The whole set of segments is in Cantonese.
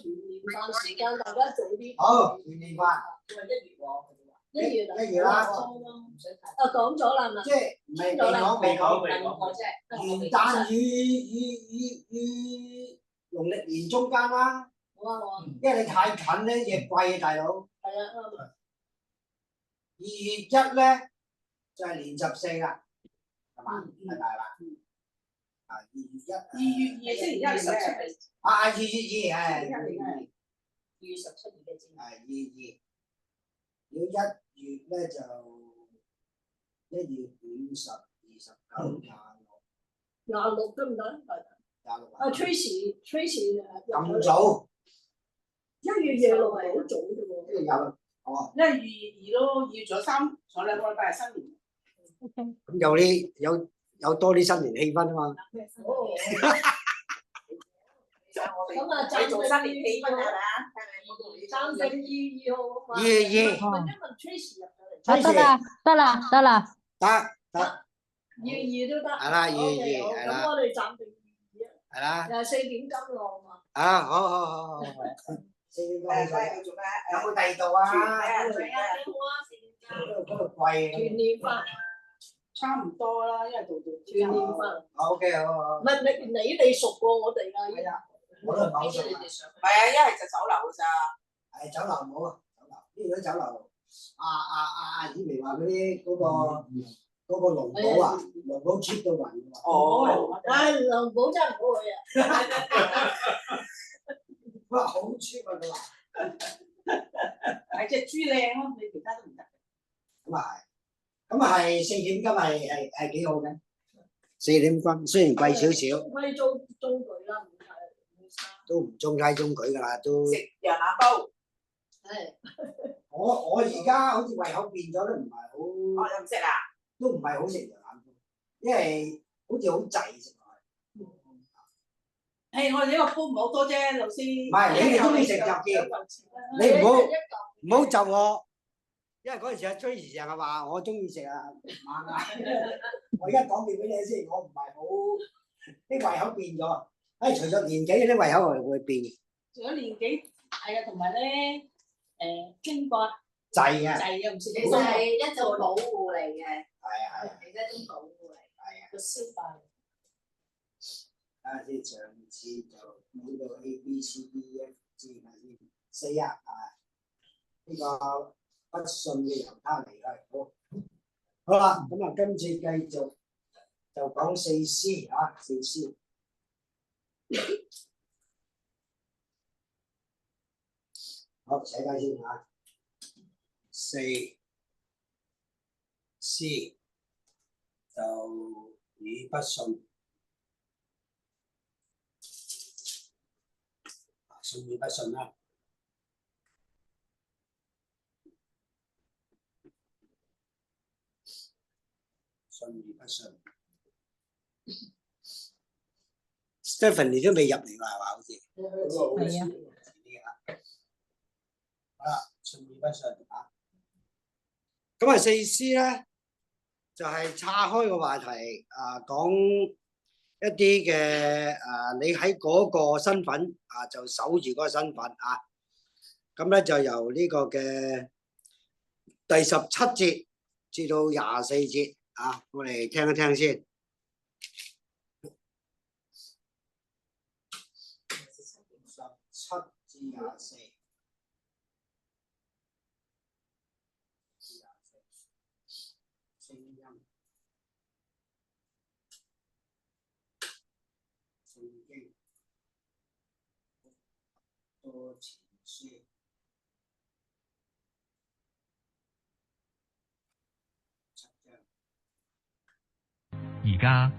團年飯時間，大家早啲。好，團年飯。因為1月喎，1月啦。講咗啦嘛。即係唔係未講啫。元旦與農曆年中間啦。好啊。因為你太近咧，亦貴啊，大佬。係啊，啱啊。2月1咧就係年14啦，係嘛？係咪啦？啊，2月1。2月2星期1嚟。2月2係。2月17日嘅節。係2月2。如果1月咧就1月5、10、29、26得唔得？26啊，Tracy 咁早？1月26係好早嘅喎。1月26，哦。因為2月2咯，2月咗3，上2個禮拜係新年。咁有多啲新年氣氛啊嘛。咁啊，暫做新年氣氛係咪啊？暫定2月2號啊嘛。2月2。問一問 Tracy 入咗嚟。得啦。得。2月2都得。係啦，2月2係啦。咁我哋暫定2月2。係啦。4點金咯，好嘛？啊，好。4點金做咩？有冇第二度啊？嗰度貴。團年飯。差唔多啦，因為度團年飯。OK，好。唔係你熟過我哋㗎，依家。我都唔係好熟。係啊，一係就酒樓咋。係酒樓冇啊，酒樓呢度啲酒樓，阿以薇話嗰啲嗰個龍寶啊，龍寶 cheap 到暈㗎嘛。哦。龍寶真係唔好去啊！哇，好 cheap 啊！佢話。係隻豬靚咯，你其他都唔得。咁啊係4點金係幾好嘅。4點金雖然貴少少。貴中舉啦，唔係。都唔中規中矩㗎啦，都。食羊腩煲。係。我而家好似胃口變咗，都唔係好。我又唔食啊。都唔係好食羊腩煲，因為好似好滯食落去。我哋呢個煲唔好多啫，老師。唔係，你哋中意食就叫。你唔好就我，因為嗰陣時阿 Tracy 成日話我中意食啊，猛啊！我而家講掂俾你先，我唔係好啲胃口變咗。隨著年紀啲胃口係會變。除咗年紀係啊，同埋咧經過滯啊，唔食。其實係一種保護嚟嘅。係啊。係一種保護嚟。係啊。個消化。先上次就講到 A B C D E F G 4啊，呢個不信嘅由他離去。好啦，咁啊，今次繼續就講4C 啊，4C。好，寫低先嚇。4C 就與不信。信與不信啦。信與不信。Stephen 你都未入嚟話係嘛？好似。係啊。好啦，信與不信啊。咁啊4C咧，就係岔開個話題啊，講一啲嘅你喺嗰個身份就守住嗰個身份啊。咁咧就由呢個嘅第17節至到24節啊，我哋聽一聽先。17至24。聲音。聖經。多前書。而家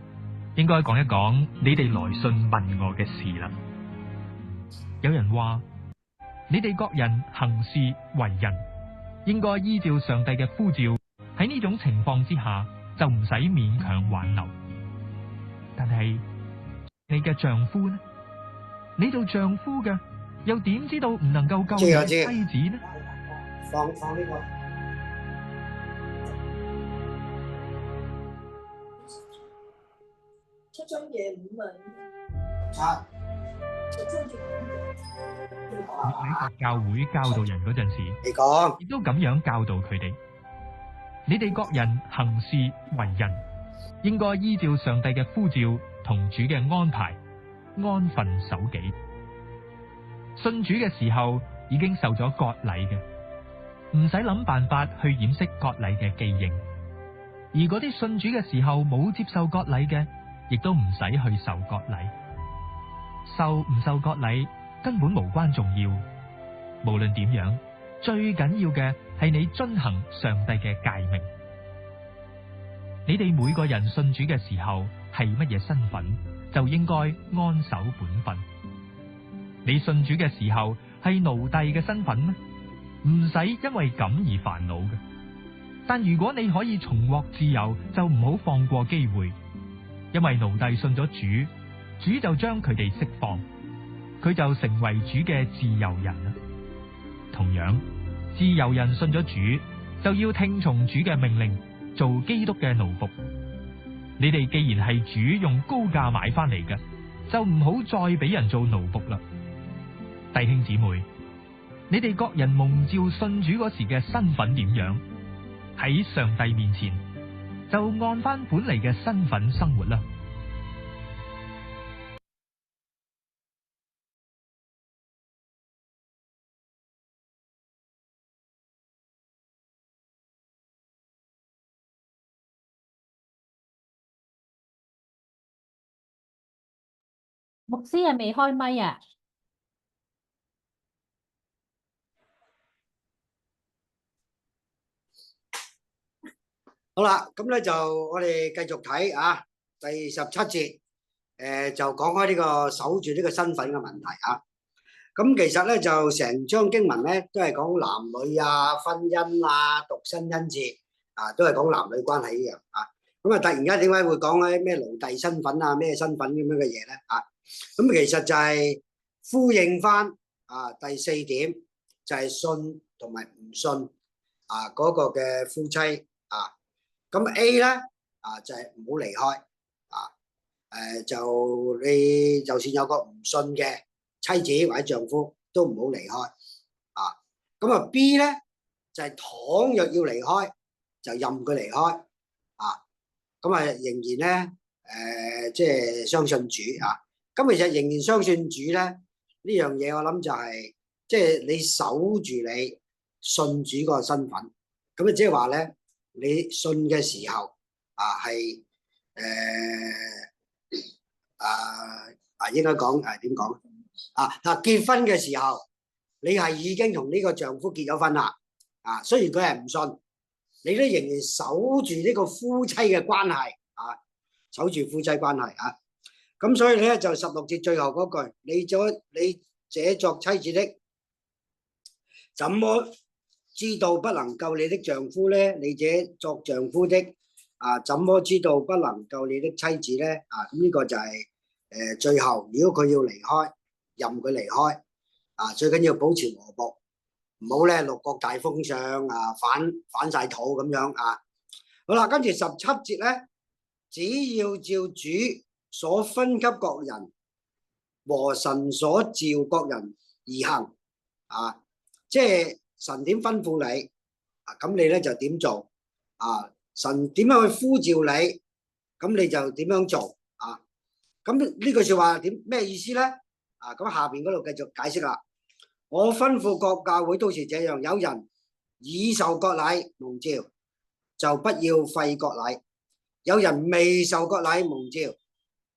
應該講一講你哋來信問我嘅事啦。有人話你哋各人行事為人，應該依照上帝嘅呼召，喺呢種情況之下就唔使勉強挽留。但係你嘅丈夫呢？你做丈夫嘅又點知道唔能夠救你嘅妻子呢？放呢個。7章嘢5啊。7。7章節5。喺各教會教導人嗰陣時，你講亦都咁樣教導佢哋：你哋各人行事為人，應該依照上帝嘅呼召同主嘅安排，安分守己。信主嘅時候已經受咗割禮嘅，唔使諗辦法去掩飾割禮嘅記認；而嗰啲信主嘅時候冇接受割禮嘅，亦都唔使去受割禮。受唔受割禮根本無關重要，無論點樣，最緊要嘅係你遵行上帝嘅誡命。你哋每個人信主嘅時候係乜嘢身份，就應該安守本分。你信主嘅時候係奴隸嘅身份咩？唔使因為咁而煩惱嘅。但如果你可以重獲自由，就唔好放過機會，因為奴隸信咗主，主就將佢哋釋放，佢就成為主嘅自由人啦。同樣，自由人信咗主，就要聽從主嘅命令，做基督嘅奴僕。你哋既然係主用高價買翻嚟嘅，就唔好再俾人做奴僕啦。弟兄姊妹，你哋各人蒙召信主嗰時嘅身份點樣？喺上帝面前就按翻本嚟嘅身份生活啦。牧師係未開咪啊？好啦，咁咧就我哋繼續睇啊，第17節，就講開呢個守住呢個身份嘅問題啊。咁其實咧就成章經文咧都係講男女啊、婚姻啊、獨身恩賜啊，都係講男女關係一樣啊。咁啊，突然間點解會講咧咩奴隸身份啊、咩身份咁樣嘅嘢咧？啊，咁其實就係呼應翻啊第4點，就係信同埋唔信啊嗰個嘅夫妻啊。咁 A 咧啊就係唔好離開啊，就你就算有個唔信嘅妻子或者丈夫都唔好離開啊。咁啊 B 咧就係倘若要離開就任佢離開啊。咁啊仍然咧即係相信主啊。咁其實仍然相信主咧呢樣嘢，我諗就係即係你守住你信主個身份。咁啊即係話咧，你信嘅時候啊，係應該講點講啊？結婚嘅時候，你係已經同呢個丈夫結咗婚啦啊！雖然佢係唔信，你都仍然守住呢個夫妻嘅關係啊，守住夫妻關係啊！咁所以咧就16節最後嗰句，你這作妻子的，怎麼知道不能救你的丈夫呢？你這作丈夫的啊，怎麼知道不能救你的妻子呢？啊，咁呢個就係最後，如果佢要離開，任佢離開啊，最緊要保持和睦，唔好咧六國大封相啊，反晒肚咁樣啊。好啦，跟住17節咧，只要照主所分給各人和神所召各人而行啊，即係神點吩咐你啊，咁你咧就點做啊？神點樣去呼召你，咁你就點樣做啊？咁呢句說話咩意思咧？啊，咁下邊嗰度繼續解釋啦。我吩咐各教會都是這樣，有人已受割禮蒙召，就不要廢割禮；有人未受割禮蒙召，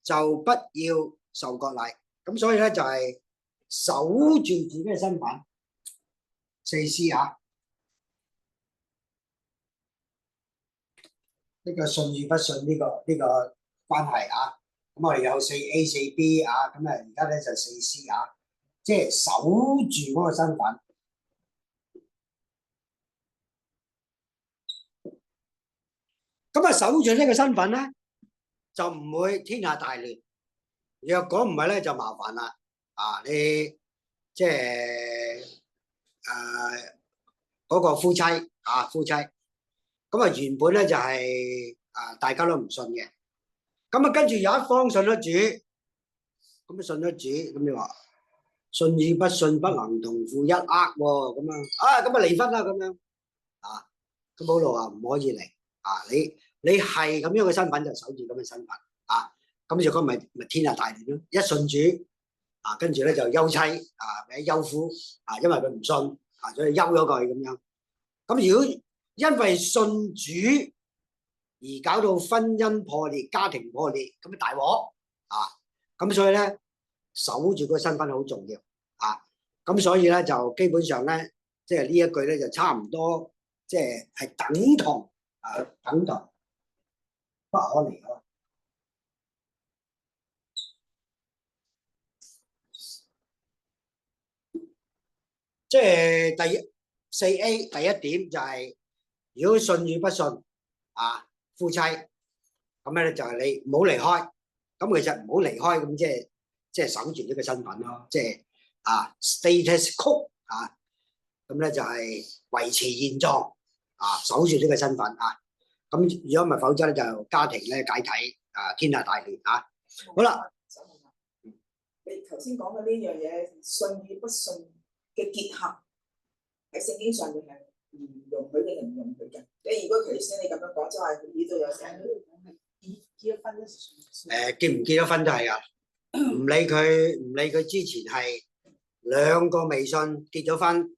就不要受割禮。咁所以咧就係守住自己嘅身份。4C 啊，呢個信與不信呢個關係啊，咁我哋有4A 4B 啊，咁啊而家咧就4C 啊，即係守住嗰個身份。咁啊守住呢個身份咧，就唔會天下大亂。若果唔係咧，就麻煩啦。啊，你即係嗰個夫妻，咁啊原本咧就係大家都唔信嘅，咁啊跟住有一方信咗主，咁啊信咗主，咁你話信與不信不能同負一軛喎，咁樣啊，咁啊離婚啦咁樣啊，咁保羅話唔可以離啊，你係咁樣嘅身份就守住咁嘅身份啊，咁如果咪天下大亂咯，一信主啊，跟住咧就休妻啊，或者休夫啊，因為佢唔信啊，所以休咗佢咁樣。咁如果因為信主而搞到婚姻破裂、家庭破裂，咁啊大鑊啊！咁所以咧守住個身份好重要啊！咁所以咧就基本上咧，即係呢一句咧就差唔多，即係等同等同不可離開。即係4A 第一點就係，如果信與不信啊，夫妻咁咧就係你唔好離開。咁其實唔好離開，咁即係守住呢個身份咯，即係status quo 啊，咁咧就係維持現狀啊，守住呢個身份啊。咁如果唔係，否則咧就家庭咧解體啊，天下大亂啊。好啦，你頭先講嘅呢樣嘢，信與不信嘅結合喺聖經上面係唔容許定係唔容許嘅。你如果頭先你咁樣講，即係呢度有寫結咗婚咧，結唔結咗婚都係噶，唔理佢之前係兩個未信結咗婚，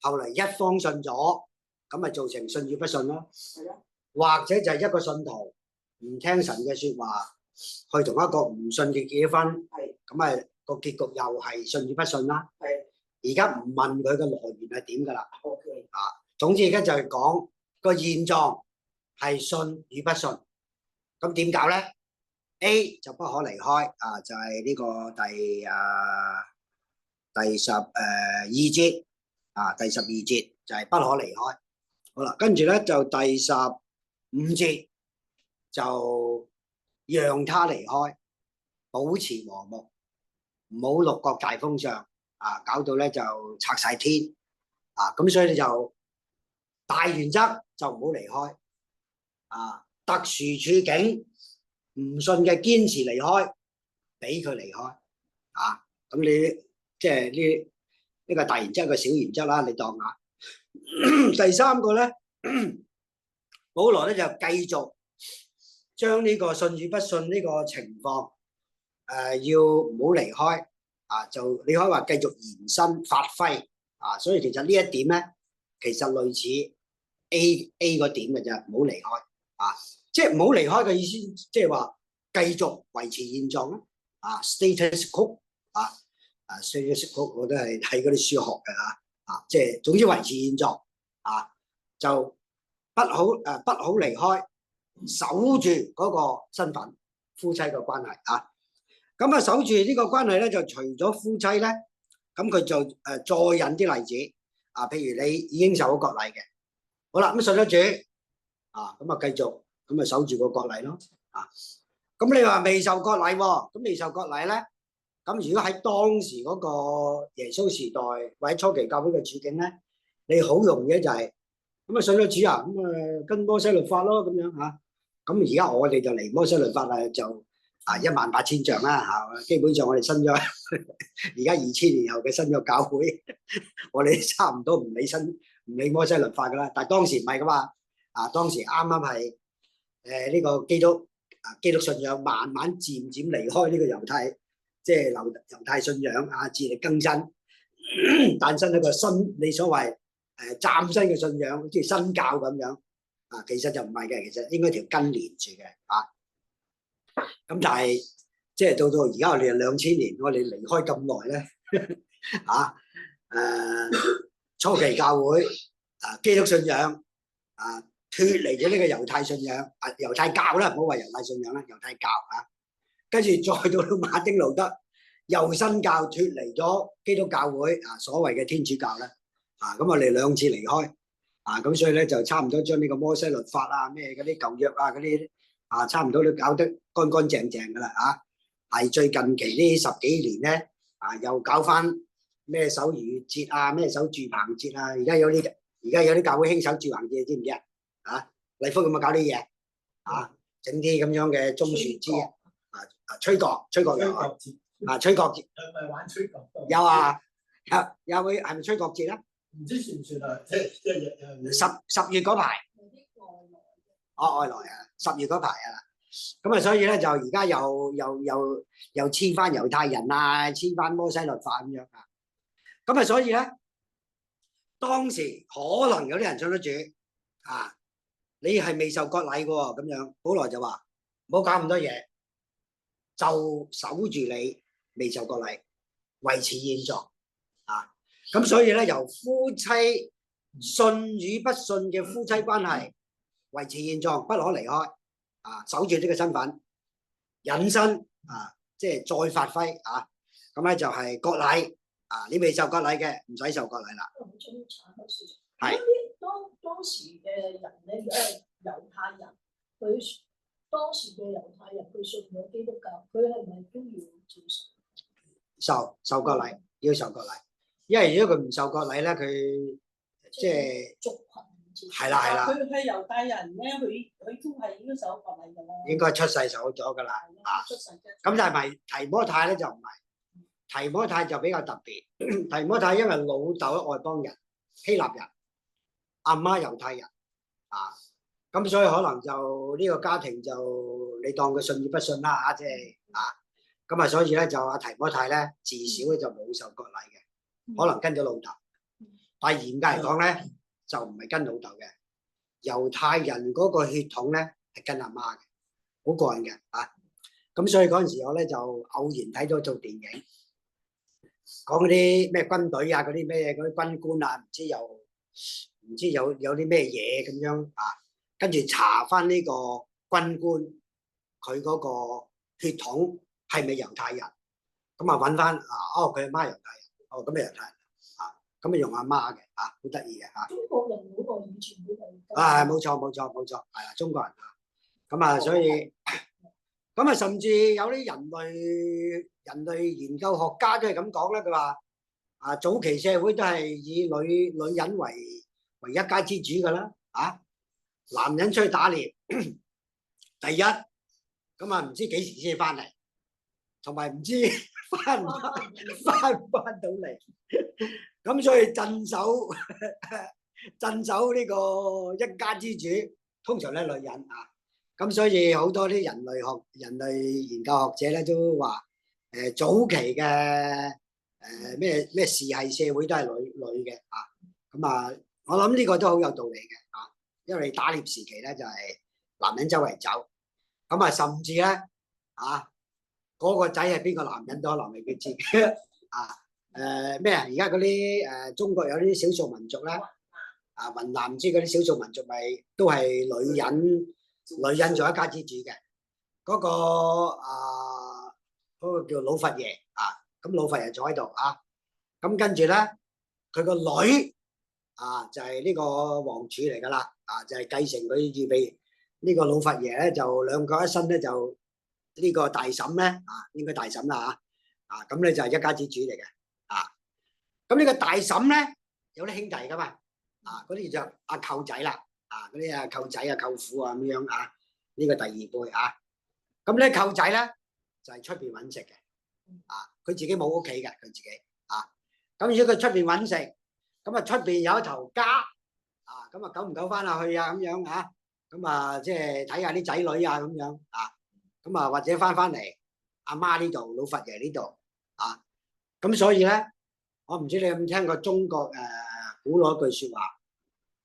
後嚟一方信咗，咁咪造成信與不信咯。係啊，或者就係一個信徒唔聽神嘅説話，去同一個唔信嘅結咗婚，咁啊個結局又係信與不信啦。而家唔問佢嘅來源係點㗎啦。OK。總之而家就係講個現狀係信與不信。咁點搞咧 ？A 就不可離開啊，就係呢個第12節啊，第12節就係不可離開。好啦，跟住咧就第15節就讓他離開，保持和睦，唔好六國大封相啊，搞到咧就拆晒天啊！咁所以你就大原則就唔好離開啊。特殊處境唔信嘅堅持離開，俾佢離開啊！咁你即係呢個大原則，一個小原則啦，你當下。第三個咧，保羅咧就繼續將呢個信與不信呢個情況，要唔好離開啊！就你可以話繼續延伸發揮啊！所以其實呢一點咧，其實類似 A 個點嘅啫，唔好離開啊！即係唔好離開嘅意思，即係話繼續維持現狀咯。啊 ，status quo status quo 我都係睇嗰啲書學嘅即係總之維持現狀啊，就不好離開，守住嗰個身份，夫妻嘅關係啊。咁啊，守住呢個關係咧，就除咗夫妻咧，咁佢就再引啲例子啊，譬如你已經受咗割禮嘅，好啦，咁信咗主啊，咁啊繼續。咁咪守住個割禮咯，咁你話未受割禮喎，咁未受割禮咧，咁如果喺當時嗰個耶穌時代或者初期教會嘅處境咧，你好容易就係咁啊信咗主啊，咁啊跟摩西律法咯咁樣嚇，咁而家我哋就離摩西律法啊，就18000丈啦嚇，基本上我哋新約而家2000年後嘅新約教會，我哋差唔多唔理摩西律法噶啦，但係當時唔係噶嘛，當時啱啱係。呢個基督信仰慢慢漸漸離開呢個猶太，即係猶太信仰自力更新，誕生一個新你所謂嶄新嘅信仰，好似新教咁樣其實就唔係嘅，其實應該條根連住嘅咁但係即係到而家我哋2000年，我哋離開咁耐咧初期教會基督信仰脫離咗呢個猶太信仰猶太教啦，唔好話猶太信仰啦，猶太教跟住再到馬丁路德又新教脫離咗基督教會所謂嘅天主教啦咁我哋2次離開咁所以咧就差唔多將呢個摩西律法咩嗰啲舊約嗰啲差唔多都搞得乾乾淨淨噶啦係最近期呢10幾年咧又搞翻咩守逾越節咩守住棚節而家有啲教會興守住棚節，知唔知禮福咁搞啲嘢整啲咁樣嘅棕樹枝吹角啊，吹角節係咪玩吹角？有啊，有會係咪吹角節啊？唔知算唔算啊？即係日十月嗰排，有啲外來嘅。哦外來啊，10月嗰排啊，咁啊，所以咧就而家又黐翻猶太人啊，黐翻摩西律法咁樣啊，咁啊，所以咧當時可能有啲人信得主啊，你係未受割禮嘅喎，咁樣保羅就話唔好搞咁多嘢，就守住你未受割禮，維持現狀啊，咁所以咧由夫妻信與不信嘅夫妻關係維持現狀，不可離開啊，守住呢個身份，引申啊，即係再發揮啊，咁咧就係割禮啊，你未受割禮嘅唔使受割禮啦。係當時嘅人咧，如果係猶太人，佢當時嘅猶太人佢信咗基督教，佢係咪都要接受？受割禮，要受割禮，因為如果佢唔受割禮咧，佢即係族群係啦係啦，佢係猶太人咧，佢都係應該受割禮㗎啦。應該出世受咗㗎啦啊！出世啫。咁但係提摩太咧就唔係，提摩太就比較特別。提摩太因為老豆外邦人，希臘人，阿媽猶太人啊，咁所以可能就呢個家庭就你當佢信與不信啦嚇，即係啊，咁啊所以咧就阿提摩太咧自小咧就冇受割禮嘅，可能跟咗老豆，但係嚴格嚟講咧就唔係跟老豆嘅，猶太人嗰個血統咧係跟阿媽嘅，好過癮嘅啊！咁所以嗰陣時我咧就偶然睇咗套電影，講嗰啲咩軍隊啊，嗰啲咩嗰啲軍官啊，唔知有啲咩嘢咁樣啊，跟住查翻呢個軍官佢嗰個血統係咪猶太人，咁啊揾翻啊，哦佢阿媽猶太人，哦咁啊猶太人啊，咁啊用阿媽嘅啊，好得意嘅嚇。中國人嗰個以前都係。啊，冇錯，係啦，中國人啊，咁啊，所以咁啊，甚至有啲人類研究學家都係咁講啦，佢話啊，早期社會都係以女人為一家之主噶啦，啊，男人出去打獵，第一，咁啊唔知幾時先翻嚟，同埋唔知翻唔翻到嚟，咁所以鎮守呢個一家之主，通常咧女人啊，咁所以好多啲人類研究學者咧都話，早期嘅咩氏系社會都係女嘅啊，咁啊，我諗呢個都好有道理嘅啊，因為打獵時期咧就係男人周圍走，咁啊甚至咧啊嗰個仔係邊個男人都可能未必知啊，咩啊？而家嗰啲中國有啲少數民族咧。啊，雲南唔知嗰啲少數民族咪都係女人做一家之主嘅，嗰個叫老佛爺啊，咁老佛爺坐喺度啊，咁跟住咧佢個女啊就係呢個王儲嚟噶啦，啊就係繼承佢預備呢個老佛爺咧就兩腳一伸咧就呢個大嬸咧啊應該大嬸啦啊咁咧就係一家之主嚟嘅啊，咁呢個大嬸咧有啲兄弟噶嘛。啊！嗰啲就阿舅仔啦，啊嗰啲啊舅仔啊舅父啊咁樣啊，呢個第二輩啊，咁咧舅仔咧就係出邊揾食嘅，啊佢自己冇屋企嘅佢自己啊，咁如果佢出邊揾食，咁啊出邊有一頭家，啊咁啊久唔久翻下去啊咁樣啊，咁啊即係睇下啲仔女啊咁樣啊，咁啊或者翻嚟阿媽呢度老佛爺呢度啊，咁所以咧我唔知你有冇聽過中國古老一句説話。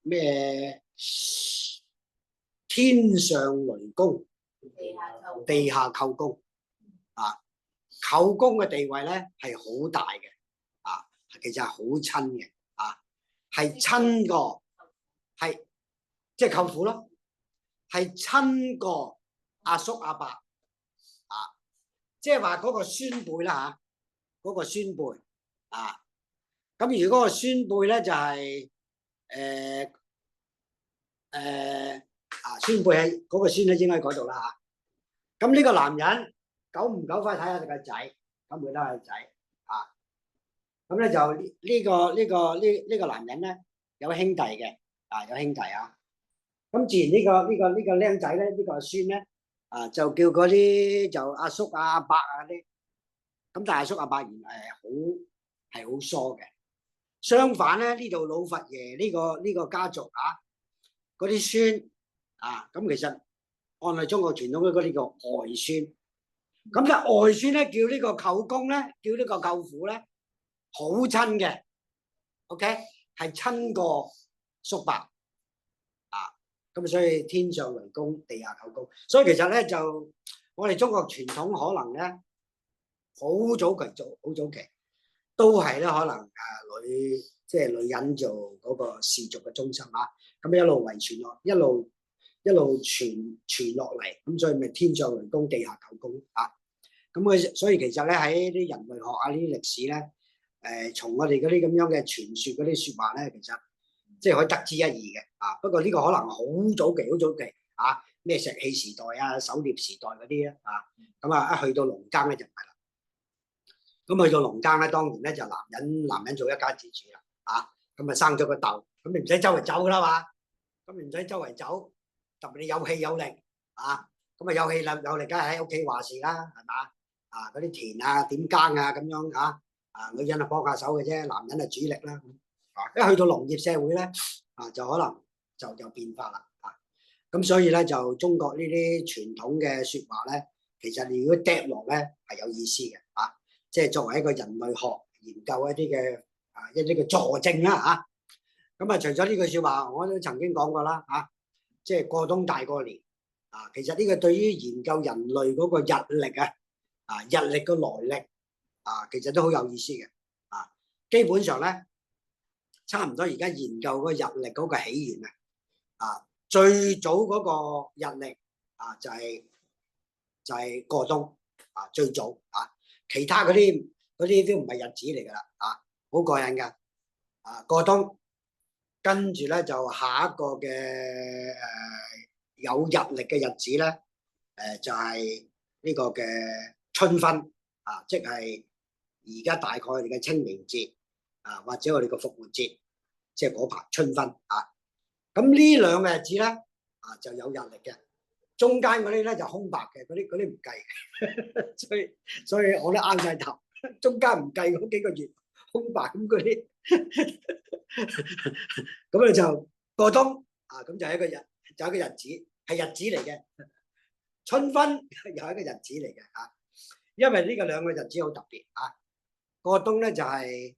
咩？天上雷公，地下舅公啊！舅公嘅地位咧係好大嘅啊，其實係好親嘅啊，係親過，係即係舅父咯，係親過阿叔阿伯啊，即係話嗰個孫輩啦嚇，嗰個孫輩啊，咁如果個孫輩咧就係。孫輩喺嗰個孫咧應該喺嗰度啦嚇。咁呢個男人久唔久翻去睇下佢個仔，咁佢都係個仔啊。咁咧就呢個男人咧有兄弟嘅啊，有兄弟啊。咁自然呢個僆仔咧，呢個孫咧啊，就叫嗰啲就阿叔啊、阿伯啊啲咁但係叔阿伯原來係好疏嘅。相反咧，呢度老佛爺呢個家族啊，嗰啲孫啊，咁其實按係中國傳統嗰啲叫外孫。咁就外孫咧叫呢個舅公咧，叫呢個舅父咧，好親嘅。OK， 係親過叔伯啊。咁所以天上雷公，地下舅公。所以其實咧就我哋中國傳統可能咧好早期都係咧可能即係女人做嗰個氏族嘅中心啊。咁一路遺傳落，一路傳落嚟。咁所以咪天上雷公，地下舅公啊。咁所以其實咧喺啲人類學啊呢啲歷史咧，從我哋嗰啲咁樣嘅傳說嗰啲説話咧，其實即係可以得知一二嘅啊。不過呢個可能好早期啊，咩石器時代啊、狩獵時代嗰啲啊，咁啊一去到農耕咧就唔係啦。咁去到農耕咧，當然咧就男人做一家之主啦，啊，咁啊生咗個竇，咁你唔使周圍走噶啦嘛，咁你唔使周圍走，特別你有氣有力啊，咁啊有氣有力，梗係喺屋企話事啦，係嘛？啊！嗰啲田啊、點耕啊咁樣女人啊幫下手嘅啫，男人係主力啦。一去到農業社會咧，就可能就有變化啦。咁所以咧就中國呢啲傳統嘅説話咧，其實如果嗒落咧係有意思嘅即係作為一個人類學研究一啲嘅佐證啦咁除咗呢句説話，我都曾經講過啦即係過冬大過年其實呢個對於研究人類嗰個日曆日曆嘅來歷其實都好有意思嘅基本上咧，差唔多而家研究嗰個日曆嗰個起源最早嗰個日曆就係過冬最早其他嗰啲都唔係日子嚟㗎啦好過癮㗎過冬，跟住咧就下一個嘅有日曆嘅日子咧就係呢個嘅春分即係而家大概我哋嘅清明節或者我哋嘅復活節，即係嗰排春分咁呢兩個日子咧就有日曆嘅，中間嗰啲咧就空白嘅，嗰啲唔計所以我都啱晒頭，中間唔計嗰幾個月空白咁嗰啲，咁咧就過冬咁就係一個日子，係日子嚟嘅。春分又係一個日子嚟嘅因為呢個兩個日子好特別過冬咧就係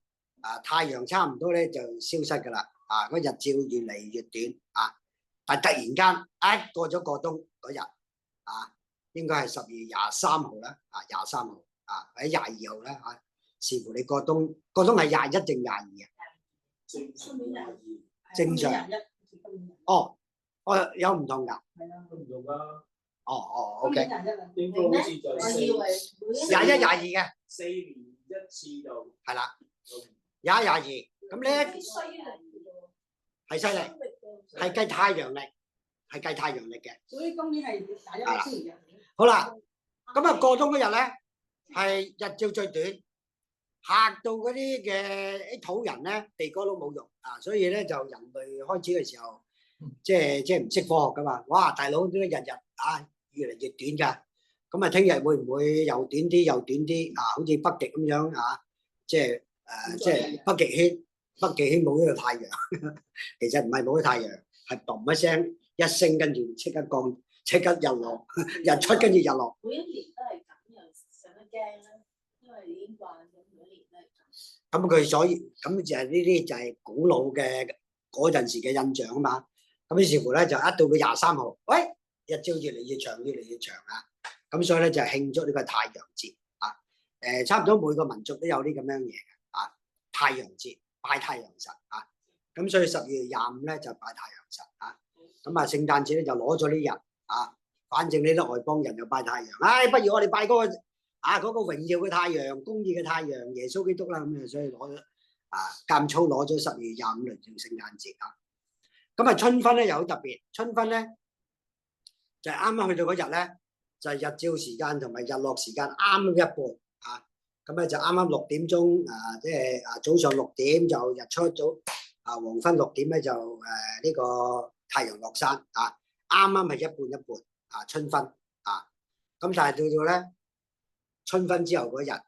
太陽差唔多咧就消失㗎啦個日照越嚟越短但突然間一過咗過冬嗰日應該係12月23號啦23號或者22號啦視乎你過冬係21定22啊？正常有唔同㗎？係啊，都唔同㗎。OK 應該好似就我以為21、22嘅4年一次就係啦，21、22咁咧係犀利，係計太陽曆嘅。所以今年係21星期日。好啦，咁過冬嗰日咧係日照最短，嚇到嗰啲嘅土人咧鼻哥都冇用所以咧就人類開始嘅時候，即係唔識科學噶嘛，哇大佬點解日越嚟越短㗎？咁聽日會唔會又短啲好似北極咁樣即係北極圈冇呢個太陽，其實唔係冇咗太陽，係嘣一聲一升，跟住即刻降，即刻日落，日出跟住日落。每一年都係咁，又上得驚啦，因為已經慣咗每一年都係咁。咁佢所以咁就係呢啲就係古老嘅嗰陣時嘅印象啊嘛。咁於是乎咧就一到佢23號，喂日照越嚟越長咁所以咧就慶祝呢個太陽節差唔多每個民族都有啲咁樣嘢嘅太陽節拜太陽神咁所以12月25咧就拜太陽神咁聖誕節咧就攞咗呢日反正呢啲外邦人又拜太陽，不如我哋拜嗰個榮耀嘅太陽、公義嘅太陽耶穌基督啦，咁所以攞咗監粗攞咗12月25嚟做聖誕節咁春分咧又好特別，春分咧就係啱啱去到嗰日咧，就係日照時間同埋日落時間啱一半咁咧就啱啱6點鐘即係早上6點就日出，黃昏6點咧就呢個太陽落山啱啱係一半春分咁但係到咧春分之後嗰日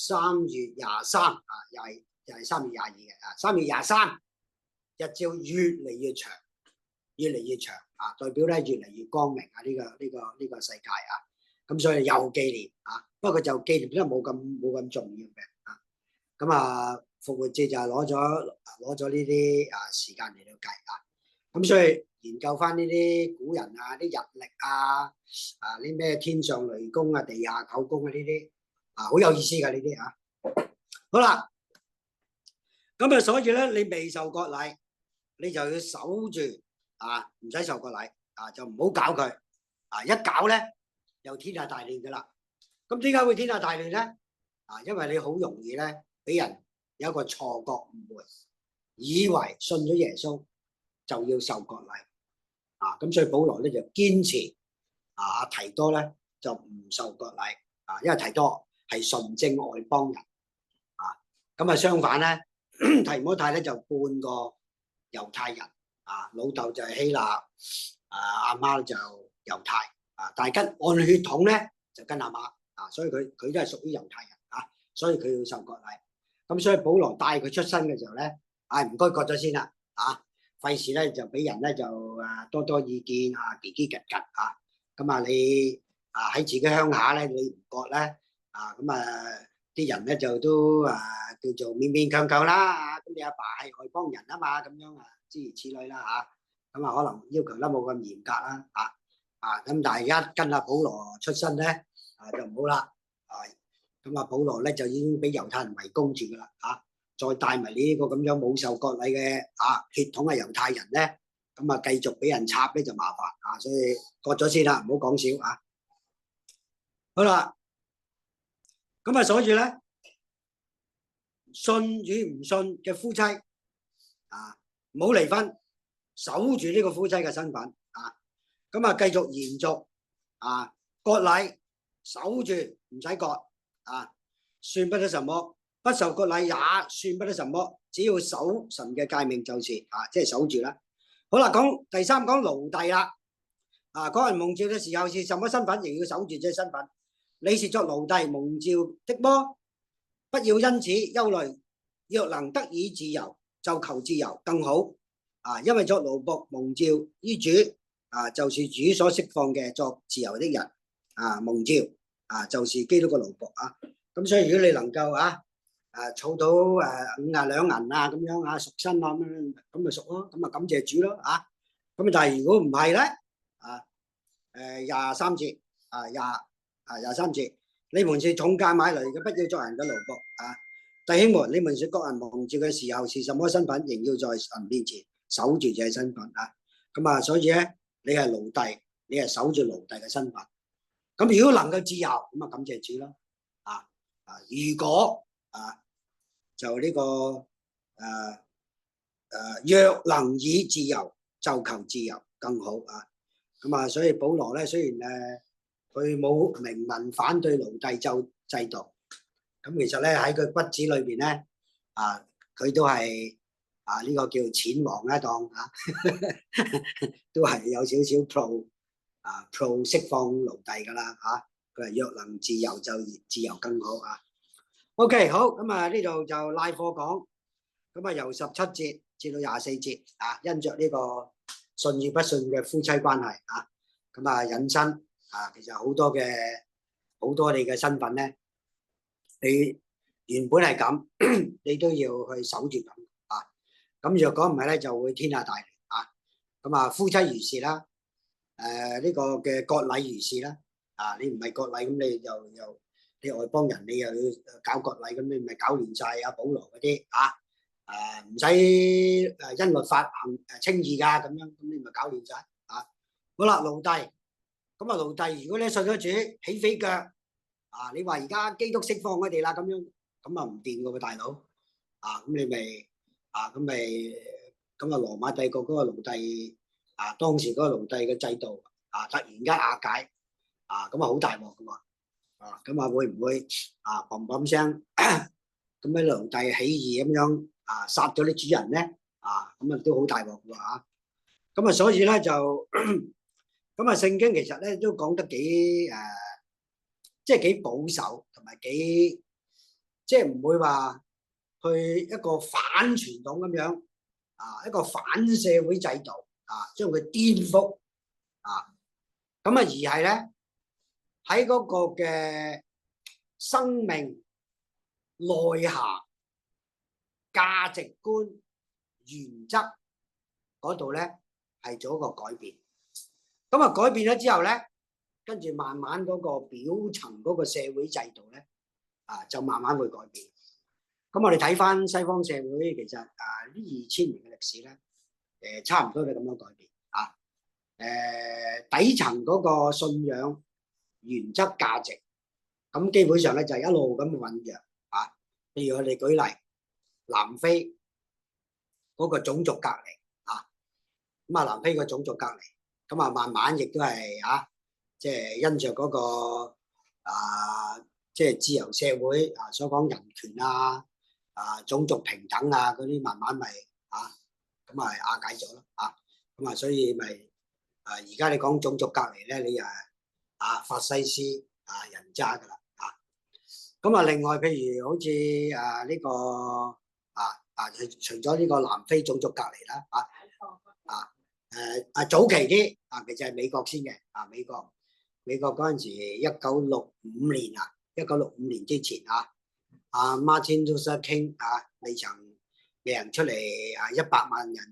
3月23啊，又係3月22嘅啊，3月23日照越嚟越長，越嚟越長啊，代表咧越嚟越光明啊！呢個世界啊，咁所以又紀念啊，不過就紀念得冇咁重要嘅啊。咁啊，復活節就係攞咗呢啲時間嚟到計啊。咁所以研究翻呢啲古人啊，啲日曆啊，啲咩天上雷公啊，地下狗公啊呢啲啊，好有意思㗎呢啲啊。好啦，咁啊，所以咧你未受割禮，你就要守住啊，唔使受割禮啊，就唔好搞佢啊，一搞咧又天下大亂㗎啦。咁點解會天下大亂咧？啊，因為你好容易咧俾人有一個錯覺誤會，以為信咗耶穌就要受割禮啊，咁所以保羅咧就堅持啊，提多咧就唔受割禮啊，因為提多係純正外邦人啊，咁啊相反咧提摩太咧就半個猶太人啊，老豆就係希臘阿媽就猶太啊，但係跟按血統咧就跟阿媽啊，所以佢都係屬於猶太人啊，所以佢要受割禮。咁所以保羅帶佢出生嘅時候咧，唔該割咗先啦啊！費事咧就俾人咧就多多意見嘰嘰格格啊！咁你喺自己鄉下咧你唔割咧咁啲人咧就都叫做勉勉強強啦，咁你阿爸係外邦人啊嘛，咁樣諸如此類啦咁可能要求得冇咁嚴格啦咁但係而家跟阿保羅出身咧就唔好啦咁保羅咧就已經俾猶太人圍攻住噶啦再帶埋呢個咁樣冇受割禮嘅血統嘅猶太人咧，咁繼續俾人插咧就麻煩所以割咗先啦，唔好講笑好啦，咁所以咧，信與唔信嘅夫妻唔好離婚，守住呢個夫妻嘅身份咁繼續延續割禮，守住唔使割算不得什麼。不受割禮也算不得什麼，只要守神嘅誡命就是即係守住啦。好啦，第三講奴隸啦。嗰人蒙召嘅時候是什麼身份，仍要守住這身份。你是作奴隸蒙召的麼？不要因此憂慮，若能得以自由，就求自由更好。因為作奴僕蒙召於主就是主所釋放嘅作自由的人蒙召就是基督嘅奴僕咁所以如果你能夠儲到50兩銀咁樣贖身咁咪贖咯，咁感謝主咯咁但係如果唔係咧23節23節，你們是重價買來嘅，不要作人嘅奴僕弟兄們，你們說各人蒙召嘅時候是什麼身份，仍要在神面前守住這身份咁所以咧你係奴隸，你係守住奴隸嘅身份。咁如果能夠自由，咁感謝主咯如果就呢個若能以自由，就求自由更好咁所以保羅咧雖然佢冇明文反對奴隸制度，咁其實咧喺佢骨子裏邊咧佢都係呢個叫錢王一檔都係有少少 pro 釋放奴隸噶啦佢係若能自由就自由更好OK 好，咁呢度就拉貨講，咁由17節至到24節因着呢個信與不信嘅夫妻關係咁引申其實好多你嘅身份咧，你原本係咁，你都要去守住咁咁若果唔係咧，就會天下大亂咁夫妻如是啦，呢個嘅割禮如是啦你唔係割禮咁你又你外邦人你又要搞割禮，咁你咪搞亂晒保羅嗰啲唔使因律法稱義噶咁樣，咁你咪搞亂晒好啦，奴隸咁奴隸如果你信咗主起飛腳你話而家基督釋放佢哋啦咁樣，咁唔掂噶喎大佬咁你咪咁羅馬帝國嗰個奴隸當時嗰個奴隸嘅制度突然間瓦解咁好大鑊噶喎咁會唔會砰砰聲咁喺奴隸起義咁樣殺咗啲主人咧咁都好大鑊喎咁所以咧就咁聖經其實咧都講得幾即係幾保守同埋幾即係唔會話去一個反傳統咁樣一個反社會制度將佢顛覆咁而係咧喺嗰個嘅生命內涵、價值觀、原則嗰度咧係做一個改變。咁改變咗之後咧，跟住慢慢嗰個表層嗰個社會制度咧就慢慢會改變。咁我哋睇翻西方社會，其實呢2000年嘅歷史咧，差唔多都咁樣改變底層嗰個信仰、原則、價值，咁基本上咧就一路咁醖釀譬如我哋舉例，南非嗰個種族隔離咁南非個種族隔離，咁慢慢亦都係即係因着嗰個即係自由社會所講人權種族平等嗰啲，慢慢咪咁瓦解咗咯咁所以咪而家你講種族隔離咧，你法西斯人渣噶啦咁另外譬如好似呢個除咗呢個南非種族隔離啦早期啲其實係美國先嘅美國嗰陣時1965年1965年之前Martin Luther King 未曾俾人出嚟100萬人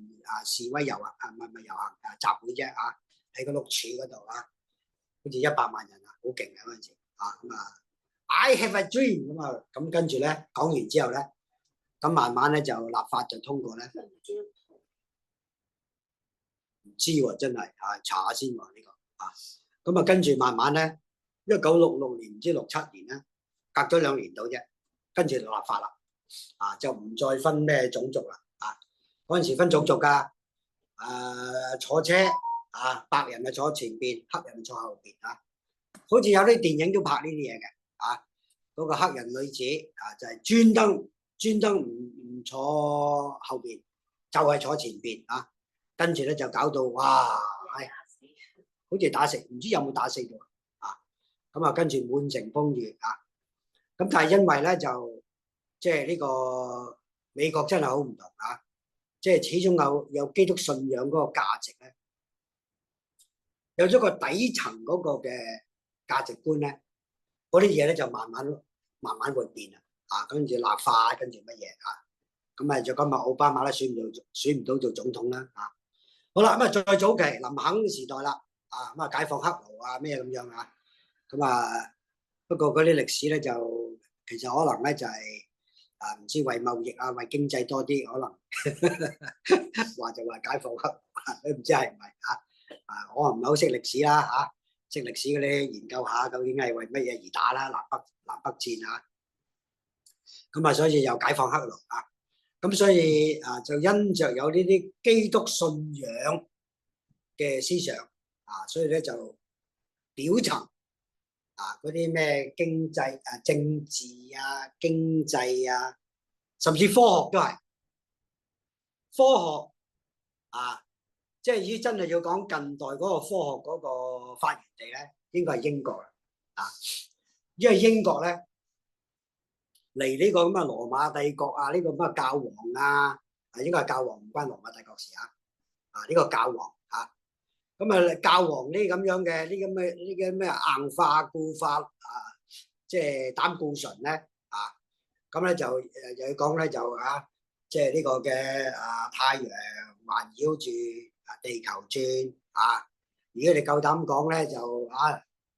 示威遊行唔係遊行集會啫喺個碌柱嗰度好似100萬人好勁嘅嗰陣時I have a dream 咁跟住咧講完之後咧，咁慢慢咧就立法就通過咧，唔知喎真係查下先喎呢個咁跟住慢慢咧1966年唔知67年咧，隔咗2年到啫，跟住就立法啦就唔再分咩種族啦嗰陣時分種族㗎坐車白人就坐前邊，黑人坐後邊好似有啲電影都拍呢啲嘢嘅嗰個黑人女子就係專登唔坐後邊，就係坐前邊跟住咧就搞到哇好似打死，唔知有冇打死到咁跟住滿城風雨咁但係因為咧就即係呢個美國真係好唔同即係始終有基督信仰嗰個價值咧，有咗個底層嗰個嘅價值觀咧，嗰啲嘢咧就慢慢會變跟住立法，跟住乜嘢咁就今日奧巴馬咧選唔到做總統啦好啦咁再早期林肯時代啦咁解放黑奴咩咁樣咁不過嗰啲歷史咧就其實可能咧就係唔知為貿易為經濟多啲，可能話就話解放黑奴，都唔知係唔係我唔係好識歷史啦識歷史嗰啲研究下究竟係為乜嘢而打啦南北戰咁所以又解放黑奴咁所以就因着有呢啲基督信仰嘅思想所以咧就表層嗰啲咩經濟政治經濟甚至科學都係科學即係依真係要講近代嗰個科學嗰個發源地咧，應該係英國啦因為英國咧嚟呢個咁嘅羅馬帝國呢個咁嘅教皇應該係教皇，唔關羅馬帝國事呢個教皇咁教皇呢咁樣嘅呢啲咩硬化固化即係膽固醇咧咁咧就又要講咧就即係呢個嘅太陽環繞住地球轉如果你夠膽講咧就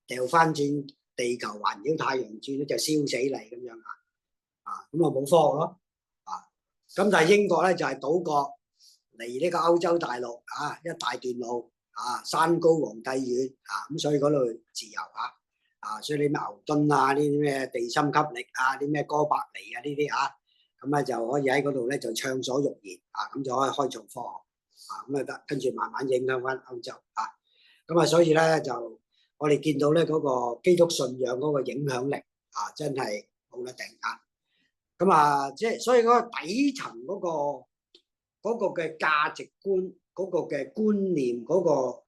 掉翻轉地球環繞太陽轉咧就燒死你咁樣咁冇科學咯咁但係英國咧就係島國離呢個歐洲大陸一大段路山高皇帝遠咁所以嗰度自由所以你咩牛頓呢啲咩地心吸力啲咩哥白尼呢啲咁就可以喺嗰度咧就暢所欲言咁就可以開創科學咁得，跟住慢慢影響翻歐洲咁所以咧就我哋見到咧嗰個基督信仰嗰個影響力真係冇得頂咁即係所以嗰個底層嗰個嘅價值觀嗰個嘅觀念嗰個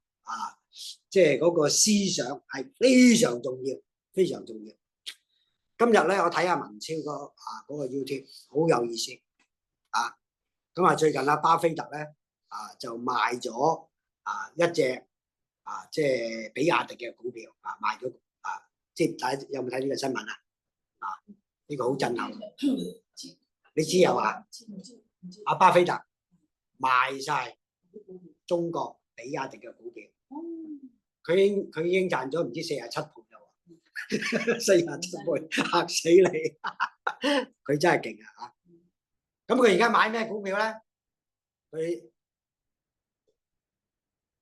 即係嗰個思想係非常重要，非常重要。今日咧，我睇下文超嗰個 YouTube 好有意思啊！咁啊，最近巴菲特咧就賣咗一隻即係比亞迪嘅股票賣咗即係大家有冇睇呢個新聞啊？呢個好震撼，你知有啊？阿巴菲特賣晒中國比亞迪嘅股票，佢已經賺咗唔知47倍啦喎，47倍嚇死你！佢真係勁啊！咁佢而家買咩股票咧？佢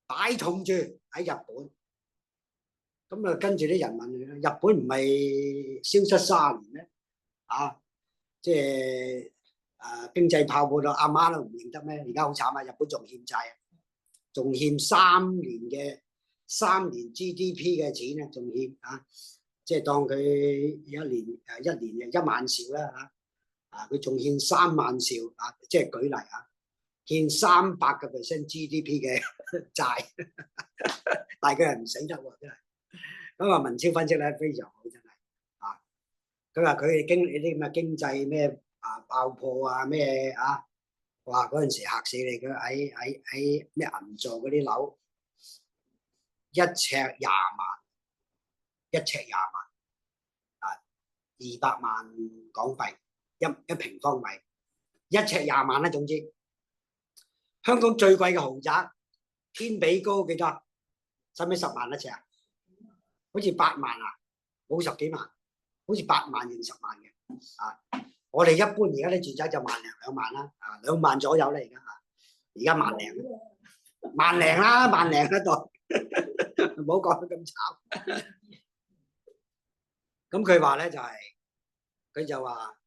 擺重注喺日本，咁啊跟住啲人問佢：日本唔係消失30年咩？即係經濟泡沫到阿媽都唔認得咩？而家好慘啊！日本仲欠債啊，仲欠3年 GDP 嘅錢啊，仲欠即係當佢一年1萬兆啦佢仲欠3萬兆即係舉例欠300% GDP 嘅債，但係佢係唔死得喎，真係。咁文超分析咧非常好，真係佢話佢哋經歷啲咩經濟咩爆破咩哇嗰陣時嚇死你！佢喺咩銀座嗰啲樓1尺20萬，200萬港幣一平方米，1尺20萬啦。總之，香港最貴嘅豪宅天比高幾多？使唔使10萬一尺啊？好似8萬冇10幾萬，好似8萬定10萬嘅我哋一般而家啲住宅就1萬零2萬啦，2萬左右啦而家1萬零啦，1萬零一度，唔好講得咁慘。咁佢話咧佢就話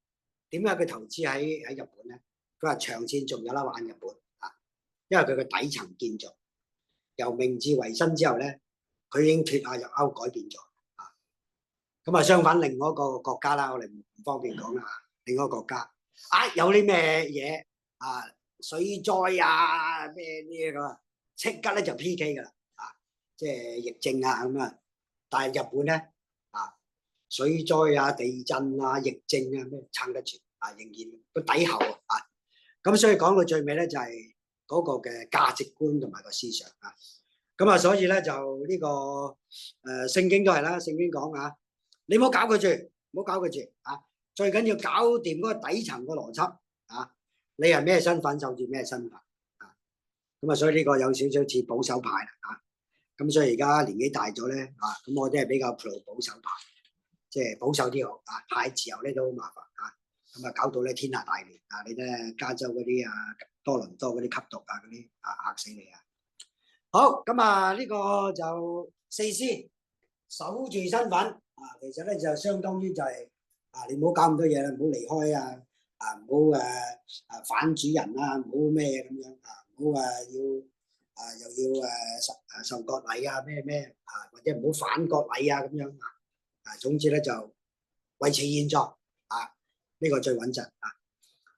點解佢投資喺日本咧？佢話長線仲有得玩日本因為佢個底層建造由明治維新之後咧，佢已經脫亞入歐改變咗咁相反另外一個國家啦，我哋唔方便講啦另外一個國家有啲咩嘢水災咩呢個即刻咧就 PK 噶啦即係疫症咁但係日本咧水災地震疫症咩撐得住仍然個底厚咁所以講到最尾咧就係嗰個嘅價值觀同埋個思想咁所以咧就呢個聖經都係啦，聖經講你唔好搞佢住，唔好搞佢住最緊要搞掂嗰個底層個邏輯你係咩身份就住咩身份咁所以呢個有少少似保守派啦咁所以而家年紀大咗咧咁我真係比較 pro 保守派，即係保守啲好太自由咧都好麻煩咁搞到咧天下大亂你睇加州嗰啲多倫多嗰啲吸毒嗰啲嚇死你好咁呢個就4C守住身份其實咧就相當於就係你唔好搞咁多嘢啦，唔好離開唔好反主人唔好咩咁樣唔好又要受割禮咩或者唔好反割禮咁樣總之咧就維持現狀呢個最穩陣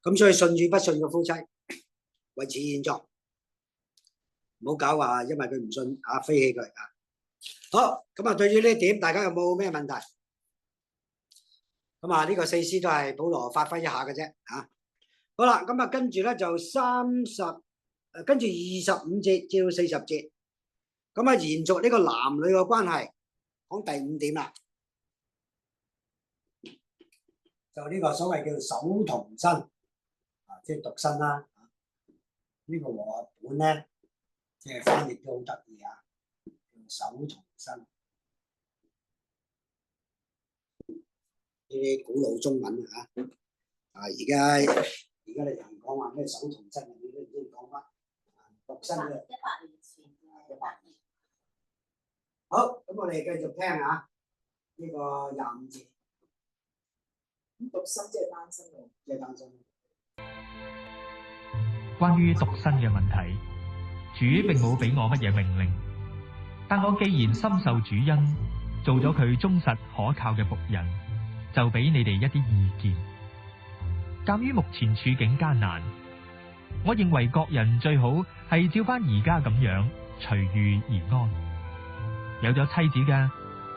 咁所以信與不信嘅夫妻維持現狀，唔好搞話因為佢唔信飛起佢好咁對於呢一點大家有冇咩問題？咁呢個4C都係保羅發揮一下嘅啫好啦，咁跟住咧就跟住25節至到40節，咁延續呢個男女嘅關係，講第5點啦，就呢個所謂叫做守童身即係獨身啦呢個和合本咧即係翻譯都好得意守童身呢啲古老中文而家你人講話咩守童身你都唔知講乜獨身嘅100年前100年好，咁我哋繼續聽下呢個25節獨身即係單身喎，即係單身。關於獨身嘅問題，主並冇俾我乜嘢命令，但我既然深受主恩，做咗佢忠實可靠嘅僕人，就俾你哋一啲意見。鑒於目前處境艱難，我認為各人最好係照翻而家咁樣隨遇而安。有咗妻子嘅，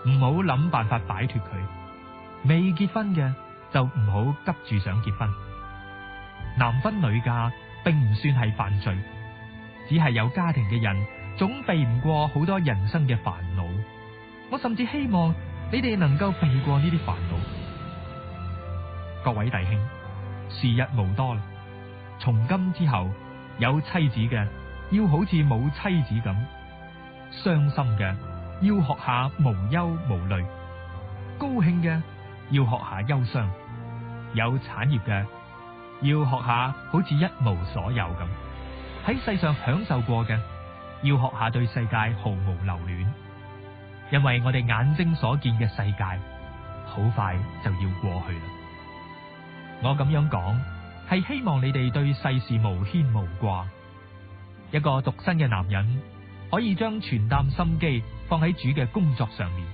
唔好諗辦法擺脫佢，未結婚嘅就唔好急住想結婚。男婚女嫁並唔算係犯罪，只係有家庭嘅人總避唔過好多人生嘅煩惱。我甚至希望你哋能夠避過呢啲煩惱。各位弟兄，時日無多啦，從今之後有妻子嘅要好似冇妻子咁，傷心嘅要學下無憂無慮，高興嘅要學下憂傷，有產業嘅要學下好似一無所有咁，喺世上享受過嘅要學下對世界毫無留戀，因為我哋眼睛所見嘅世界好快就要過去啦。我咁樣講係希望你哋對世事無牽無掛。一個獨身嘅男人可以將全擔心機放喺主嘅工作上面，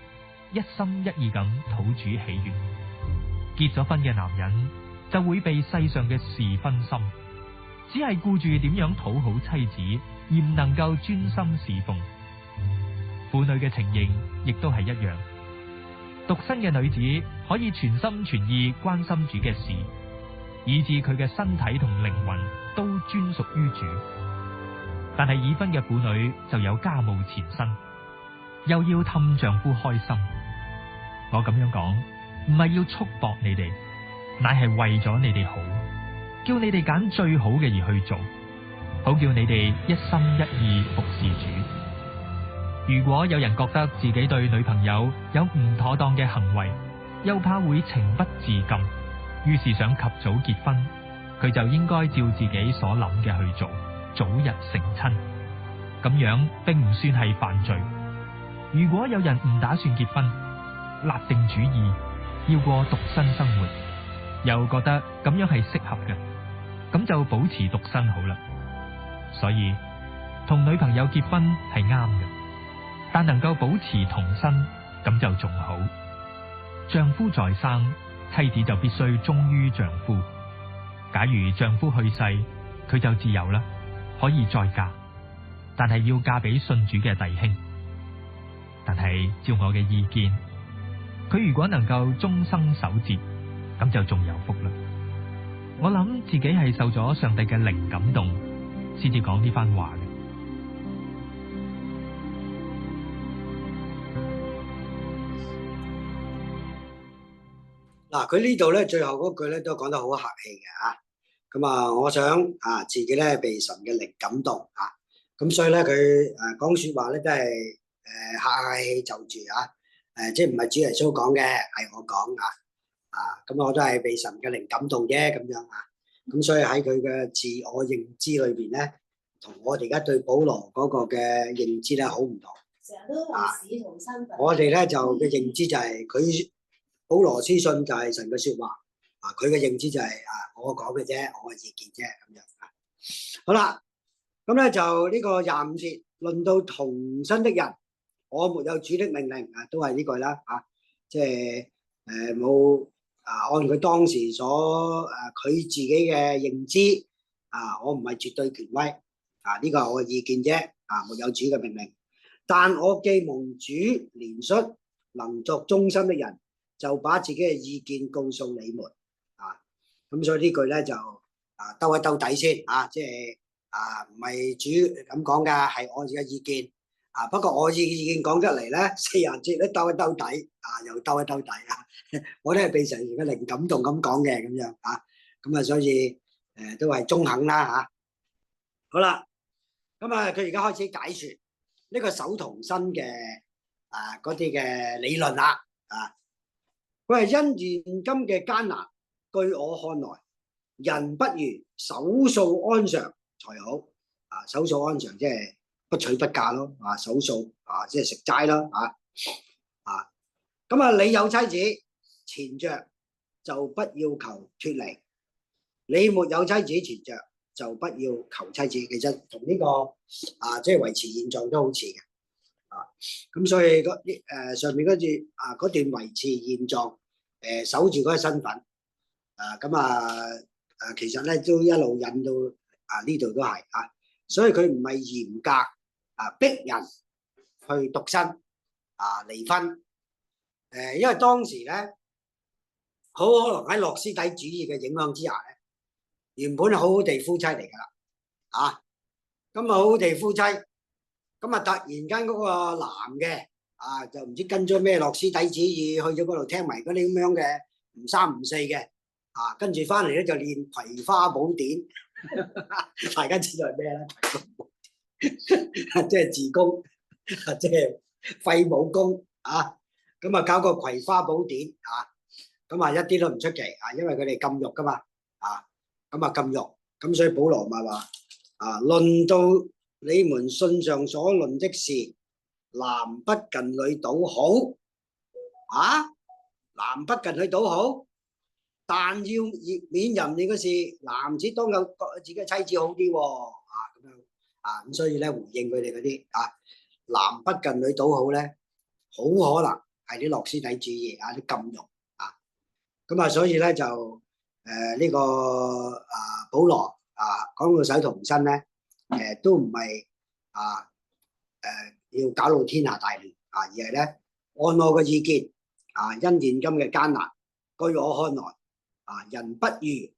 一心一意咁討主喜悅。結咗婚嘅男人就會被世上嘅事分心，只係顧住點樣討好妻子，而唔能夠專心侍奉。婦女嘅情形亦都係一樣，獨身嘅女子可以全心全意關心主嘅事，以致佢嘅身體同靈魂都專屬於主。但係已婚嘅婦女就有家務纏身，又要氹丈夫開心。我咁樣講唔係要束縛你哋，乃係為咗你哋好，叫你哋揀最好嘅而去做，好叫你哋一心一意服侍主。如果有人覺得自己對女朋友有唔妥當嘅行為，又怕會情不自禁，於是想及早結婚，佢就應該照自己所諗嘅去做，早日成親。咁樣並唔算係犯罪。如果有人唔打算結婚，立定主意要過獨身生活，又覺得咁樣係適合嘅，咁就保持獨身好啦。所以同女朋友結婚係啱嘅，但能夠保持童身咁就仲好。丈夫在生，妻子就必須忠於丈夫。假如丈夫去世，佢就自由啦，可以再嫁，但係要嫁俾信主嘅弟兄。但係照我嘅意見，佢如果能夠終生守節，咁就仲有福啦。我諗自己係受咗上帝嘅靈感動，先至講呢番話嘅。嗱，佢呢度咧最後嗰句咧都講得好客氣嘅啊。咁啊，我想啊自己咧被神嘅靈感動啊，咁所以咧佢講說話咧都係客氣就住啊，即係唔係主耶穌講嘅，係我講啊，咁我都係被神嘅靈感動啫咁樣啊，咁所以喺佢嘅自我認知裏邊咧，同我哋而家對保羅嗰個嘅認知咧好唔同。成日都話使徒身份。我哋咧就嘅認知就係佢保羅書信就係神嘅說話啊，佢嘅認知就係我講嘅啫，我嘅意見啫咁樣啊。好啦，咁咧就呢個25節論到童身的人，我沒有主的命令啊，都係呢句啦啊，即係冇按佢當時所佢自己嘅認知啊，我唔係絕對權威啊，呢個係我嘅意見啫啊，沒有主嘅命令，但我既蒙主憐恤，能作忠心的人，就把自己嘅意見告訴你們啊，咁所以呢句咧就兜一兜底先啊，即係唔係主咁講噶，係我自己嘅意見啊。不過我意見講出嚟咧，40節咧兜一兜底啊，又兜一兜底啊，我都係被神嘅靈感動咁講嘅咁樣啊，咁啊所以都係中肯啦嚇。好啦，咁啊佢而家開始解説呢個守童身嘅嗰啲嘅理論啦啊。佢係因現今嘅艱難，據我看來，人不如守素安常才好啊！守素安常即係不娶不嫁咯啊！守素啊，即係食齋咯啊！咁啊，你有妻子纏着就不要求脫離，你沒有妻子纏着就不要求妻子。其實同呢個即係維持現狀都好似嘅。咁所以上面嗰段嗰段維持現狀，守住嗰個身份，其實咧都一路引到呢度都係所以佢唔係嚴格逼人去獨身離婚，因為當時咧好可能喺諾斯底主義嘅影響之下咧，原本係好好地夫妻嚟㗎啦，啊，咁啊好好地夫妻，咁啊突然間嗰個男嘅啊就唔知跟咗咩諾斯底主義去咗嗰度聽埋嗰啲咁樣嘅唔三唔四嘅，啊跟住翻嚟咧就練葵花寶典，大家知道係咩咧？即係自宮，即係廢武功啊！咁啊搞個葵花寶典啊！咁啊一啲都唔出奇啊，因為佢哋禁欲噶嘛啊，咁啊禁欲，咁所以保羅咪話啊，論到你們信上所論的事，男不近女倒好啊，男不近女倒好，但要免淫亂嘅事，男子當有自己嘅妻子好啲喎啊，咁樣啊，咁所以咧回應佢哋嗰啲啊，男不近女倒好咧，好可能係啲諾斯底主義啊，啲禁欲。咁啊，所以咧就呢個保羅講到手同身咧，都唔係要搞到天下大亂啊，而係咧按我嘅意見因現今嘅艱難，據我看來人不如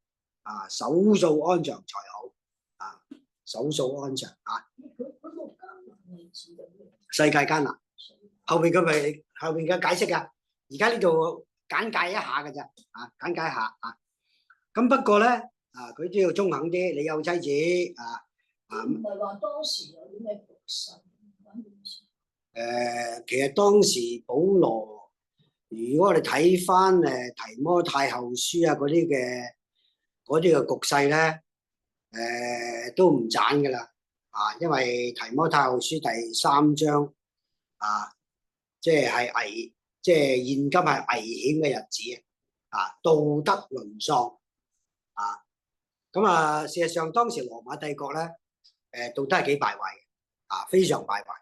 守素安詳才好守素安詳世界艱難，後邊嘅解釋㗎，而家呢度。簡介一下嘅啫，簡介一下咁不過咧，佢都要中肯啲。你有妻子唔係話當時有啲咩局勢？其實當時保羅，如果我哋睇翻提摩太後書嗰啲嘅局勢咧，都唔盞噶啦，因為提摩太後書第3章即係即係現今係危險嘅日子道德淪喪咁事實上當時羅馬帝國咧，道德係幾敗壞嘅非常敗壞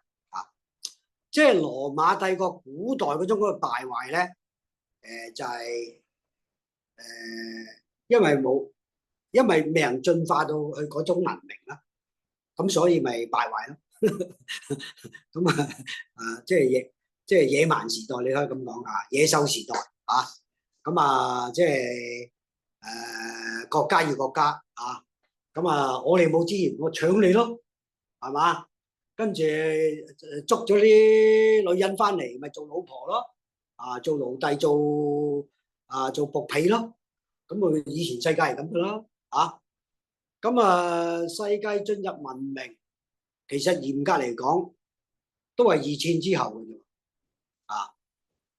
即係羅馬帝國古代嗰種嗰個敗壞咧，就係因為未人進化到去嗰種文明啦，咁所以咪敗壞咯咁即係野蠻時代，你可以咁講野獸時代咁即係國家與國家咁我哋冇資源，我搶你咯，係嘛？跟住捉咗啲女人翻嚟，咪做老婆咯，做奴隸，做僕婢咯，咁以前世界係咁噶啦，咁世界進入文明，其實嚴格嚟講，都係二戰之後嘅啫。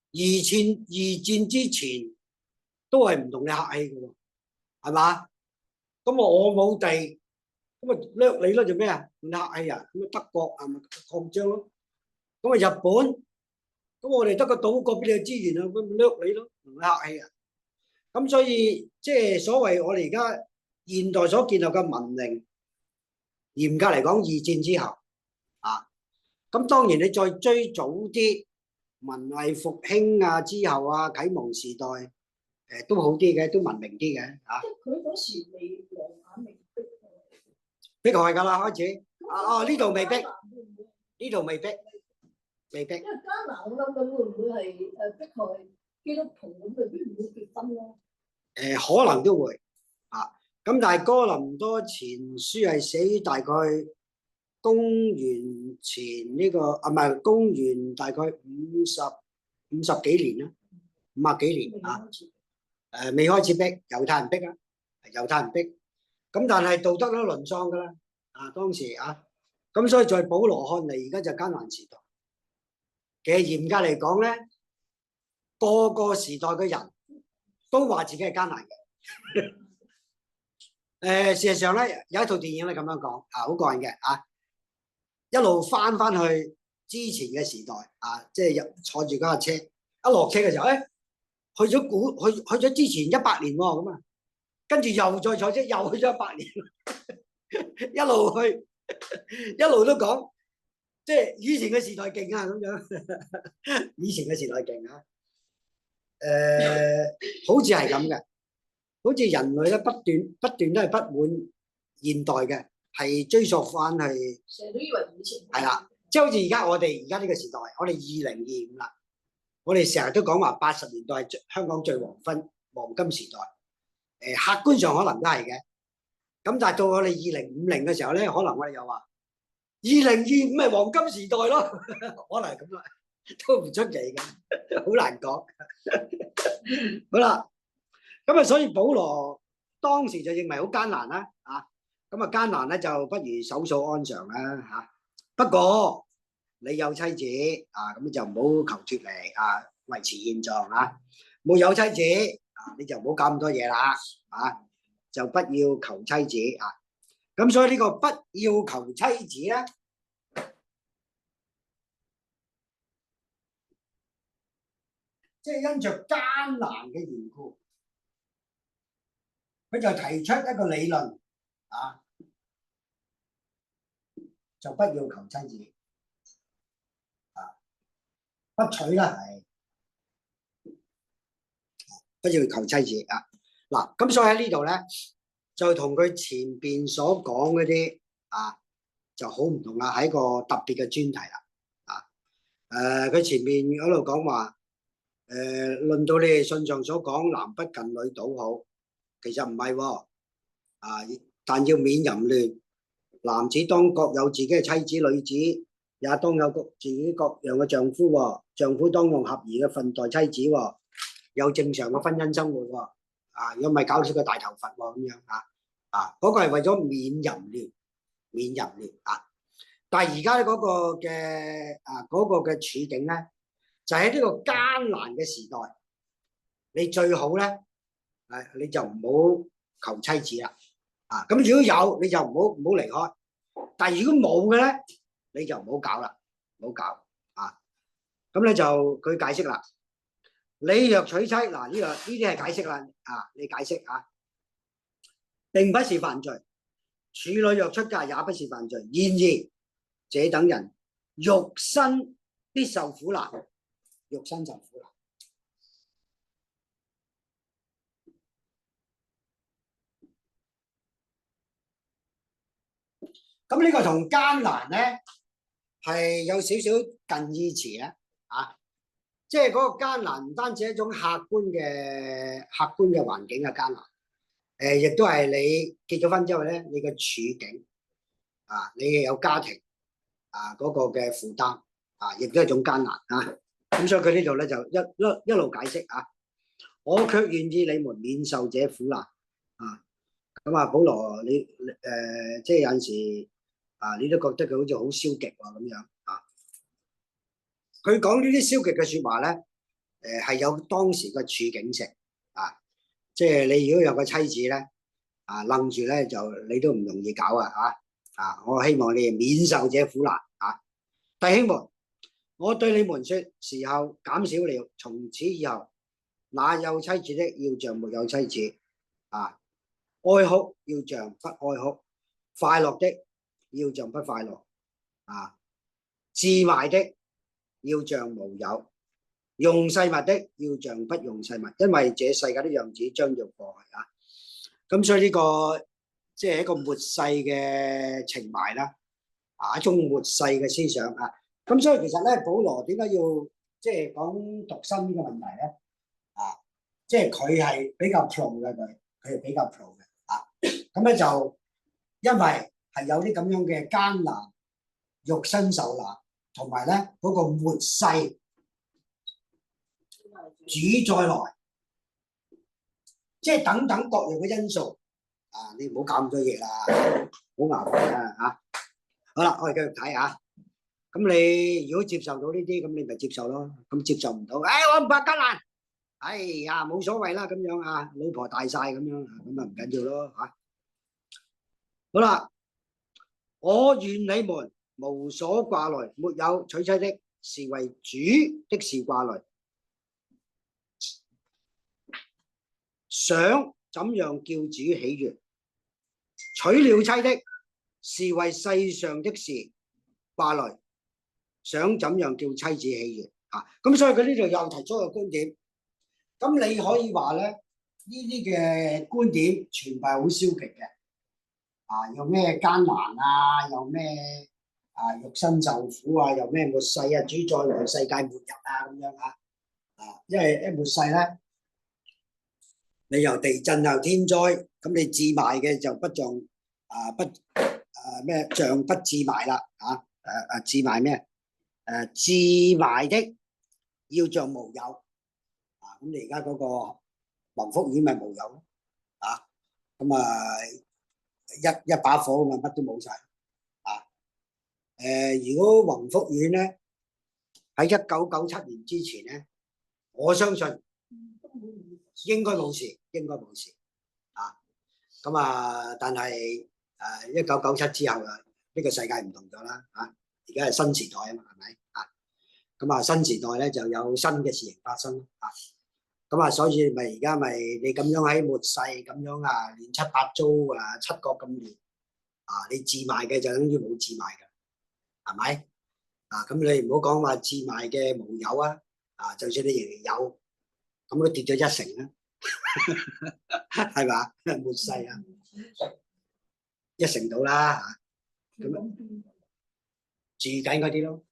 二戰之前都係唔同你客氣嘅喎，係嘛？咁我冇地，咁咪掠你咯，做咩啊？唔客氣啊？咁德國係咪擴張咯？咁日本，咁我哋得個島國俾你嘅資源咁咪掠你咯，唔客氣啊？咁所以即係所謂我哋而家現代所建立嘅文明，嚴格嚟講，二戰之後咁當然你再追早啲。文藝復興之後啟蒙時代都好啲嘅，都文明啲嘅佢嗰時未羅馬未迫害㗎啦，開始呢度未逼，呢度未逼，因為加拿我諗緊會唔會係迫害基督徒咁，佢必唔會結婚咯？可能都會咁但係哥林多前書係寫於大概公元前呢個唔係公元大概50幾年啦，50幾年未開始逼，猶太人逼咁但係道德都淪喪噶啦當時咁所以在保羅看嚟，而家就艱難時代。其實嚴格嚟講咧，個個時代嘅人都話自己係艱難嘅事實上咧，有一套電影咧咁樣講好過癮嘅一路翻去之前嘅時代即係坐住嗰架車，一落車嘅時候，去咗之前100年喎，咁跟住又再坐車，又去咗100年，一路去，一路都講，即係以前嘅時代勁咁樣，以前嘅時代勁好似係咁嘅，好似人類咧不斷都係不滿現代嘅。係追溯翻去，成日都以為以前係啦，即係好似我哋而家呢個時代，我哋2025啦，我哋成日都講話80年代係香港最黃昏，黃金時代。客觀上可能都係嘅。咁但係到我哋2050嘅時候咧，可能我哋又話2025咪黃金時代咯，可能係咁啦，都唔出奇嘅，好難講。好啦，咁啊，所以保羅當時就認為好艱難啦，咁啊艱難咧就不如守素安常啦嚇。不過你有妻子咁就唔好求脫離維持現狀冇有妻子你就唔好搞咁多嘢啦就不要求妻子咁所以呢個不要求妻子咧，即係因着艱難嘅緣故，佢就提出一個理論就不要求妻子不娶啦，係不要求妻子嗱，咁所以喺呢度咧，就同佢前邊所講嗰啲就好唔同啦，係一個特別嘅專題啦佢前面嗰度講話論到你哋信上所講男不近女倒好，其實唔係喎但要免淫亂，男子當各有自己嘅妻子，女子也當有自己各樣嘅丈夫丈夫當用合宜嘅分待妻子有正常嘅婚姻生活如果唔係搞出個大頭佛咁樣嗰個係為咗免淫亂但係而家嗰個嘅處境咧，就喺呢個艱難嘅時代，你最好咧你就唔好求妻子啦咁如果有你就唔好離開，但係如果冇嘅咧，你就唔好搞啦，唔好搞咁咧就佢解釋啦。你若娶妻呢啲係解釋啦你解釋並不是犯罪，處女若出嫁也不是犯罪，然而這等人肉身必受苦難，肉身受苦難。咁呢個同艱難咧係有少少近義詞咧即係嗰個艱難唔單止係一種客觀嘅環境嘅艱難，亦都係你結咗婚之後咧，你嘅處境你有家庭嗰個嘅負擔亦都係一種艱難咁所以佢呢度咧就一路解釋我卻願意你們免受這苦難咁保羅你即係有陣時你都覺得佢好似好消極咁樣佢講呢啲消極嘅説話咧，係有當時嘅處境性即係你如果有個妻子咧楞住咧，就你都唔容易搞我希望你哋免受這苦難弟兄們，我對你們說，時候減少了，從此以後，那有妻子的要像沒有妻子哀哭要像不哀哭，快樂的要像不快樂自賣的要像無有，用世物的要像不用世物，因為這世界的樣子將要過去咁所以呢個即係一個末世嘅情懷啦一種末世嘅思想咁所以其實咧，保羅點解要即係講獨身呢個問題咧即係佢係比較 pro 嘅佢係比較 pro 嘅咁咧就因為係有啲咁樣嘅艱難，肉身受難。同埋咧嗰個末世主再來，即係等等各樣嘅因素你唔好搞咁多嘢啦，好麻煩啦好啦，我哋繼續睇咁你如果接受到呢啲，咁你咪接受咯。咁接受唔到，我唔怕艱難，冇所謂啦，咁樣老婆大晒咁樣，咁咪唔緊要咯好啦，我願你們無所掛慮，沒有娶妻的，是為主的事掛慮，想怎樣叫主喜悅；娶了妻的，是為世上的事掛慮，想怎樣叫妻子喜悅咁所以佢呢度又提出個觀點，咁你可以話咧，呢啲嘅觀點全部係好消極嘅有咩艱難有咩肉身受苦又咩末世主再來世界末日咁樣因為末世咧你又地震又天災，咁你置賣嘅就不像咩像不置賣啦置賣咩置賣的要像無有咁你而家嗰個宏福苑咪無有咯咁一把火咁乜都冇晒如果宏福苑咧喺1997年之前咧，我相信應該冇事咁但係1997之後呢個世界唔同咗啦而家係新時代啊嘛，係咪咁新時代咧就有新嘅事情發生咁所以咪而家咪你咁樣喺末世咁樣亂七八糟七國咁亂你置賣嘅就等於冇置賣嘅，係咪咁你唔好講話置賣嘅無有就算你仍然有，咁都跌咗1成啦，係嘛？末世1成到啦咁住緊嗰啲咯，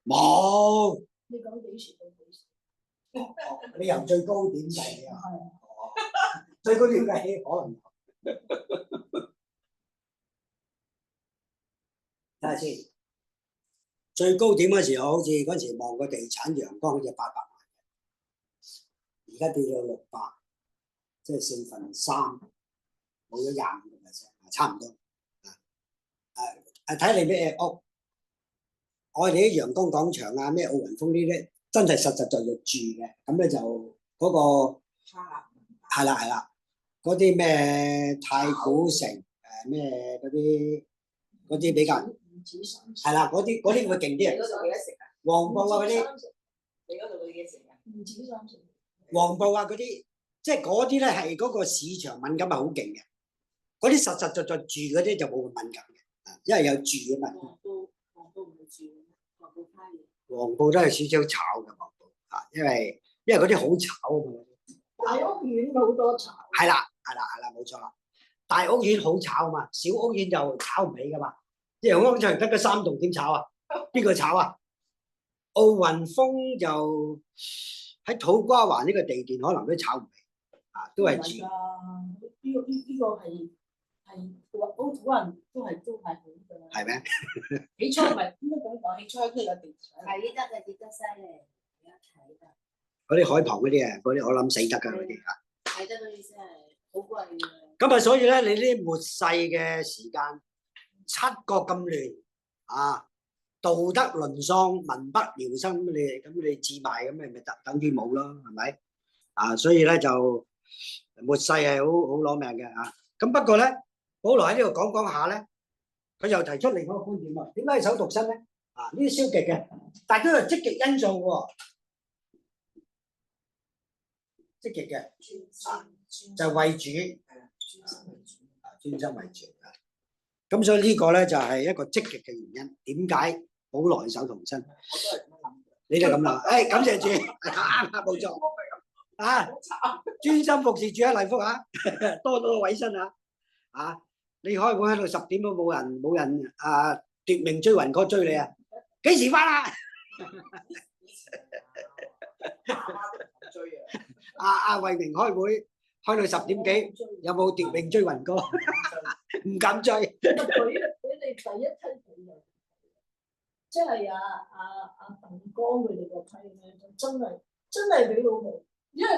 冇。你講幾時到幾時？你由最高點計最高點計可能睇下先。最高點嗰時候，好似嗰時望個地產陽光好似800萬，而家跌到600，即係3/4，冇咗25%，差唔多。睇你咩屋，我哋啲陽光廣場咩奧運峰呢啲，真係實實在在住嘅，咁咧就嗰個係啦，嗰啲咩太古城咩嗰啲比較。係啦，嗰啲會勁啲。你嗰度幾多成黃埔嗰啲，你嗰度幾多成唔止30。黃埔嗰啲，即係嗰啲咧係嗰個市場敏感係好勁嘅。嗰啲實實在在住嗰啲就冇咁敏感嘅，因為有住啊嘛。黃埔唔會住，黃埔花園。黃埔都係少少炒嘅黃埔因為嗰啲好炒啊嘛。大屋苑好多炒。係啦，冇錯啦。大屋苑好炒啊嘛，小屋苑就炒唔起噶嘛。陽光廣場得個3棟，點炒邊個炒奧運峰就喺土瓜灣呢個地段，可能都炒唔起都係住。呢個係好多人都係好嘅。係咩？起初唔係應該咁講，起初佢個地產睇得嘅跌得犀利，而家睇得。嗰啲海旁嗰啲嗰啲我諗死得㗎嗰啲睇得嗰啲真係好貴嘅。咁所以咧，你呢啲末世嘅時間，7國咁亂道德淪喪，民不聊生，你置賣咁咪等於冇咯，係咪？所以咧就末世係好攞命嘅咁不過咧，保羅喺呢度講下咧，佢又提出另一個觀點點解係守獨身咧？呢啲消極嘅，但係都有積極因素喎。積極嘅就係為主，專心為主咁所以呢個咧就係一個積極嘅原因。點解保羅守獨身？你都咁諗？感謝主，冇錯專心服侍主喺禮福多個委身你開會喺度10點都冇人奪命追魂哥追你幾時翻啊？慧明開會開到10點幾，有冇奪命追魂哥？唔敢追。佢哋第一梯隊即係鄧光佢哋個批咧，就真係俾老婆，因為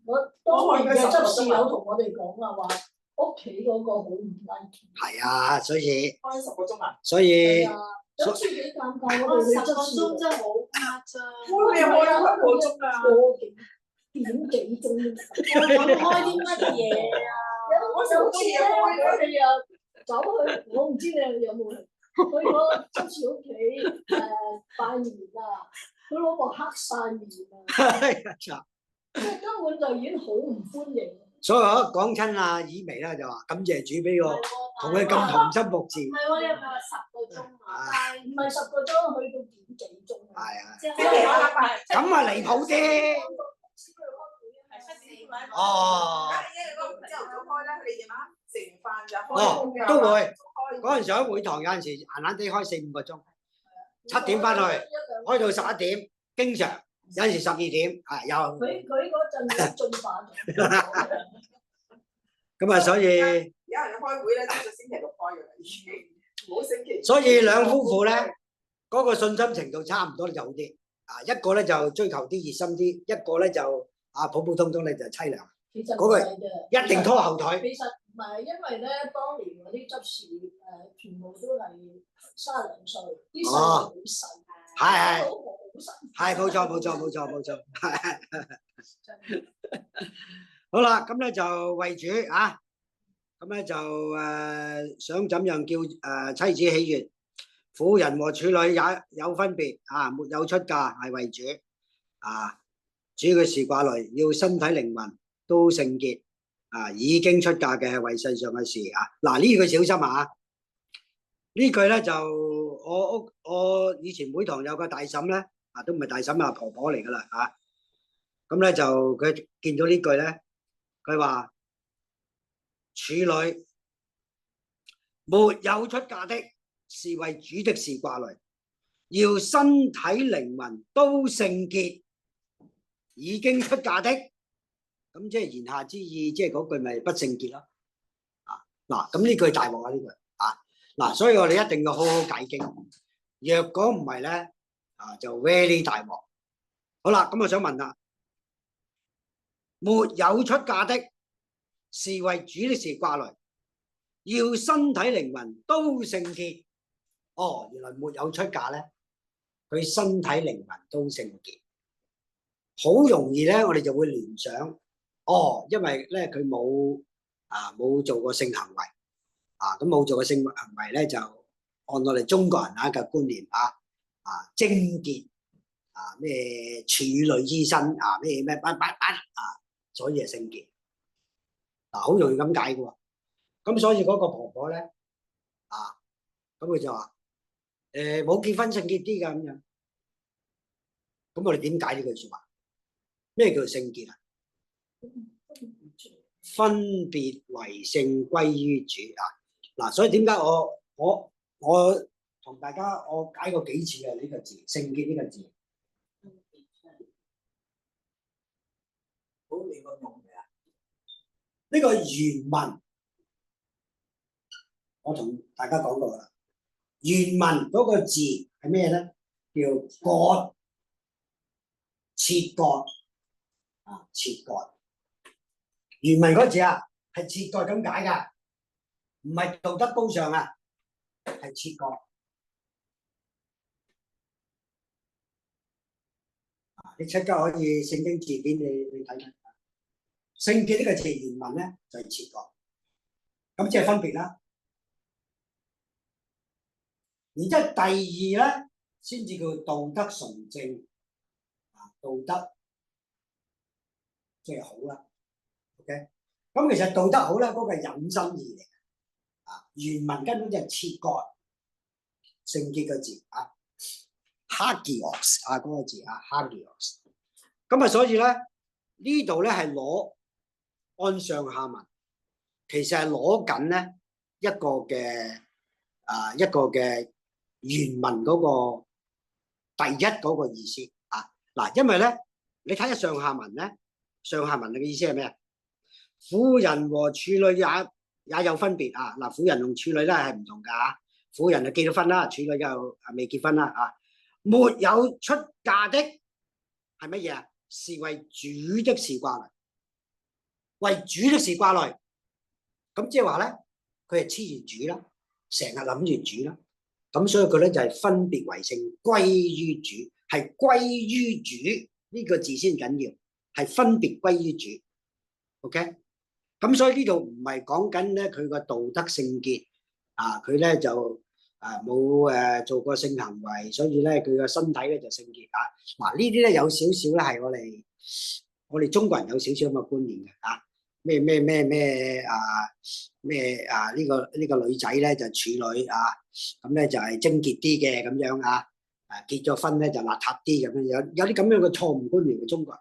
我當年嘅執事有同我哋講話屋企嗰個好唔 like。係所以開10個鐘所以有次幾尷尬，我哋10個鐘真係好誇張。你有冇1個鐘點幾鐘？開啲乜嘢我就好似我哋又走去，我唔知你有冇去我執事屋企拜年佢老婆黑晒面即係根本就已經好唔歡迎。所以我講親以薇咧就話感謝主俾我同佢咁同心服侍。唔係喎，你係咪話10個鐘但係唔係10個鐘，去到點幾鐘即係咁離譜啲。哦。朝頭早開啦，你夜晚食完飯就開。都會。嗰陣時喺會堂有陣時閒閒地開4-5個鐘，7點翻去，開到11點，經常有陣時12點啊有。佢嗰陣進化咗。咁啊，所以有人開會咧，知道星期六開嘅啦，已經冇星期。所以兩夫婦咧嗰個信心程度差唔多就好啲啊，一個咧就追求啲熱心啲，一個咧就啊普普通通咧就凄涼。其實嗰個唔係嘅，一定拖後腿。其實唔係，因為咧當年嗰啲執事全部都係32歲，啲細路好細，係老婆好辛苦。係冇錯，好啦，咁咧就為主啊，咁咧就想怎樣叫妻子喜悅，婦人和處女也有分別啊，沒有出嫁係為主啊，主嘅事掛慮，要身體靈魂都聖潔啊，已經出嫁嘅係為世上嘅事啊，嗱呢句小心啊，呢句咧就我以前會堂有個大嬸咧啊，都唔係大嬸啊，婆婆嚟噶啦啊，咁咧就佢見到呢句咧。佢話處女沒有出嫁的，是為主的事掛慮，要身體靈魂都聖潔，已經出嫁的，咁即係言下之意，即係嗰句咪不聖潔咯。啊嗱，咁呢句大鑊啊呢句啊嗱，所以我哋一定要好好解經。若果唔係咧啊，就 very 大鑊。好啦，咁我想問啦。沒有出嫁的，是為主的事掛慮，要身體靈魂都聖潔。哦，原來沒有出嫁咧，佢身體靈魂都聖潔，好容易咧，我哋就會聯想，哦，因為咧佢冇做過性行為，啊咁冇做過性行為咧，就按我哋中國人嘅觀念貞潔啊咩處女之身啊咩啊。所以係聖潔，嗱好容易咁解嘅喎，咁所以嗰個婆婆咧，啊，咁佢就話，冇結婚聖潔啲㗎咁樣，咁我哋點解呢句説話？咩叫聖潔啊？分別為聖歸於主啊！嗱，所以點解我同大家我解過幾次嘅呢個字聖潔呢個字？呢個原文我同大家講過啦，原文嗰個字係咩咧？叫割，切割啊，切割。原文嗰字啊係切割咁解㗎，唔係道德高尚啊，係切割。你即刻可以聖經字典你睇睇。聖潔呢個字原文咧就係切割，咁即係分別啦。然之後第二咧先至叫道德純正啊，道德即係好啦。OK，咁其實道德好咧，嗰個係引申義嚟啊。原文根本就係切割，聖潔個字啊 ，hagios 啊嗰個字啊 ，hagios。咁啊，所以咧呢度咧係攞。按上下文，其實係攞緊咧一個嘅原文嗰個第一嗰個意思啊嗱，因為咧你睇下上下文咧，上下文嘅意思係咩啊？婦人和處女也有分別啊嗱，婦人同處女咧係唔同噶嚇，婦人就結咗婚啦，處女就未結婚啦啊，沒有出嫁的係乜嘢啊？是為主的事掛慮。為主的事掛慮，咁即係話咧，佢係黐住主啦，成日諗住主啦，咁所以佢咧就係分別為聖，歸於主，係歸於主呢個字先緊要，係分別歸於主。OK，咁所以呢度唔係講緊咧佢個道德聖潔啊，佢咧就冇做過性行為，所以咧佢個身體咧就聖潔啊。嗱呢啲咧有少少咧係我哋中國人有少少咁嘅觀念嘅啊。咩呢個女仔咧就處女啊，咁咧就係貞潔啲嘅咁樣啊，結咗婚咧就邋遢啲咁樣，有啲咁樣嘅錯誤觀念嘅中國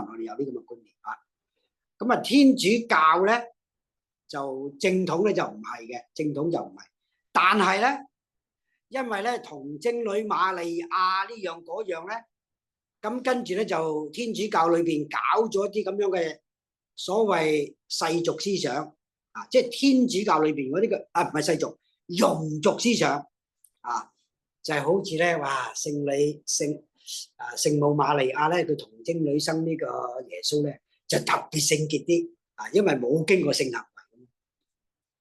人我哋有啲咁嘅觀念啊。咁啊天主教咧就正統咧就唔係嘅，正統就唔係，但係咧因為咧童貞女瑪利亞呢樣嗰樣咧，咁跟住咧就天主教裏邊搞咗一啲咁樣嘅所謂世俗思想啊，即係天主教裏邊嗰啲嘅唔係世俗庸俗思想啊，就係好似咧哇聖母瑪利亞咧，佢童貞女生呢個耶穌咧就特別聖潔啲啊，因為冇經過性行為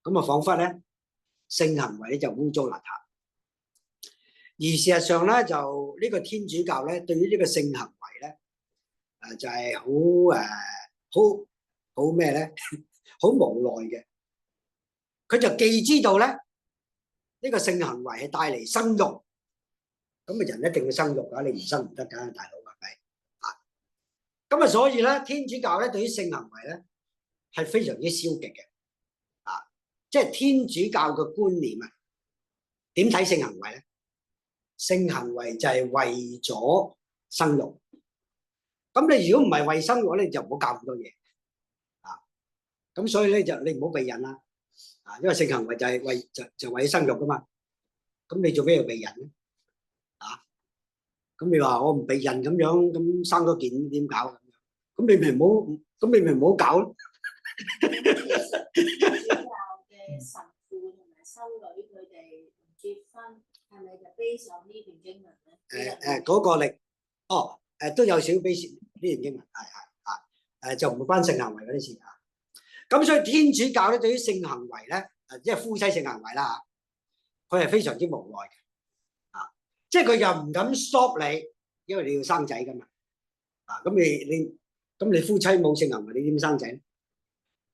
咁啊，彷彿咧性行為咧就污糟邋遢。而事實上咧，就呢個天主教咧，對於呢個性行為咧，就係好咩咧，好無奈嘅。佢就既知道咧，呢個性行為係帶嚟生育，咁啊人一定要生育㗎，你唔生唔得㗎，大佬係咪啊？咁啊，所以咧，天主教咧對於性行為咧係非常之消極嘅，啊，即係天主教嘅觀念啊，點睇性行為咧？性行為就係為咗生育，咁你如果唔係為生育咧，你就唔好教咁多嘢啊。咁所以咧就你唔好避孕啦，啊，因為性行為就係為咗生育噶嘛。咁你做咩要避孕咧？啊，咁你話我唔避孕咁樣，咁生咗件點搞咁樣？咁你咪唔好搞咯。天主教嘅神父同埋修女佢哋唔結婚。係咪就 base 上呢段經文咧？嗰個力，都有少 base 呢段經文，係就唔關性行為嗰啲事啊。咁所以天主教咧對於性行為咧，即係夫妻性行為啦，佢係非常之無奈嘅，啊，即係佢又唔敢 stop 你，因為你要生仔噶嘛，啊，咁你夫妻冇性行為，你點生仔咧？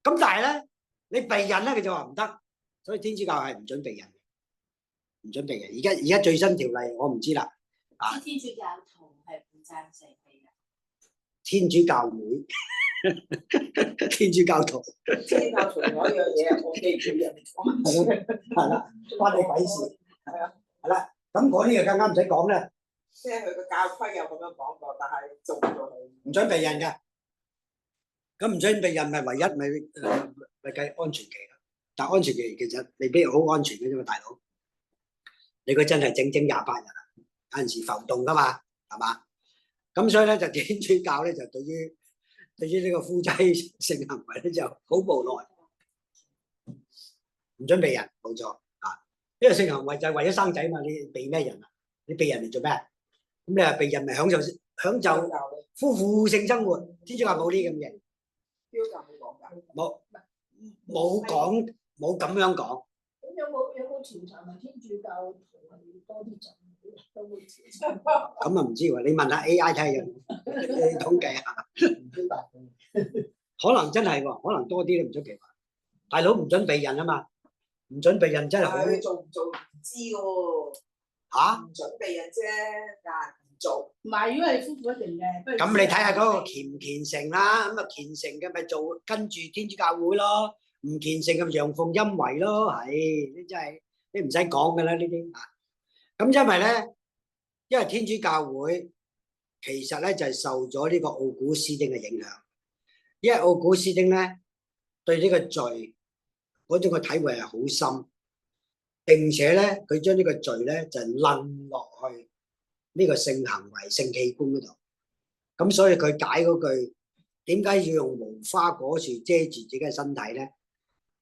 咁但係咧，你避孕咧，佢就話唔得，所以天主教係唔準避孕。唔準備嘅，而家最新條例我唔知啦。啊，天主教徒係唔贊成嘅。天主教會，天主教徒，天主教徒嗰樣嘢，我記住人哋講。係啦，關你鬼事。係啊，係啦，咁嗰啲就更加唔使講啦。即係佢個教規有咁樣講過，但係做唔到佢。唔準避孕嘅，咁唔準避孕咪唯一咪計安全期啦。但安全期其實未必好安全嘅啫嘛，大佬。你佢真係整28日啊！有陣時浮動噶嘛，係嘛？咁所以咧就天主教咧就對於呢個夫妻性行為咧就好無奈，唔準避孕，冇錯啊！因為性行為就係為咗生仔嘛，你避咩人啊？你避人嚟做咩？咁你話避人咪享受夫婦性生活？天主教冇呢咁嘅，標教冇講㗎，冇咁樣講。咁有冇調查埋天主教？多啲就都會咁啊唔知喎，你問下 AI 睇下有冇，你統計下，可能真係喎，可能多啲都唔出奇。大佬唔準避孕啊嘛，唔準避孕真係好。做唔做唔知嘅喎。嚇？唔準避孕啫，但係唔做。唔係，如果係夫婦一定嘅。咁你睇下嗰個虔唔虔誠啦，咁啊虔誠嘅咪做跟住天主教會咯，唔虔誠咁陽奉陰違咯，係你真係你唔使講㗎啦呢啲啊。咁因為天主教會其實咧就係受咗呢個奧古斯丁嘅影響，因為奧古斯丁咧對呢個罪嗰種嘅體會係好深，並且咧佢將呢個罪咧就撚落去呢個性行為、性器官嗰度，咁所以佢解嗰句點解要用無花果樹遮住自己嘅身體咧？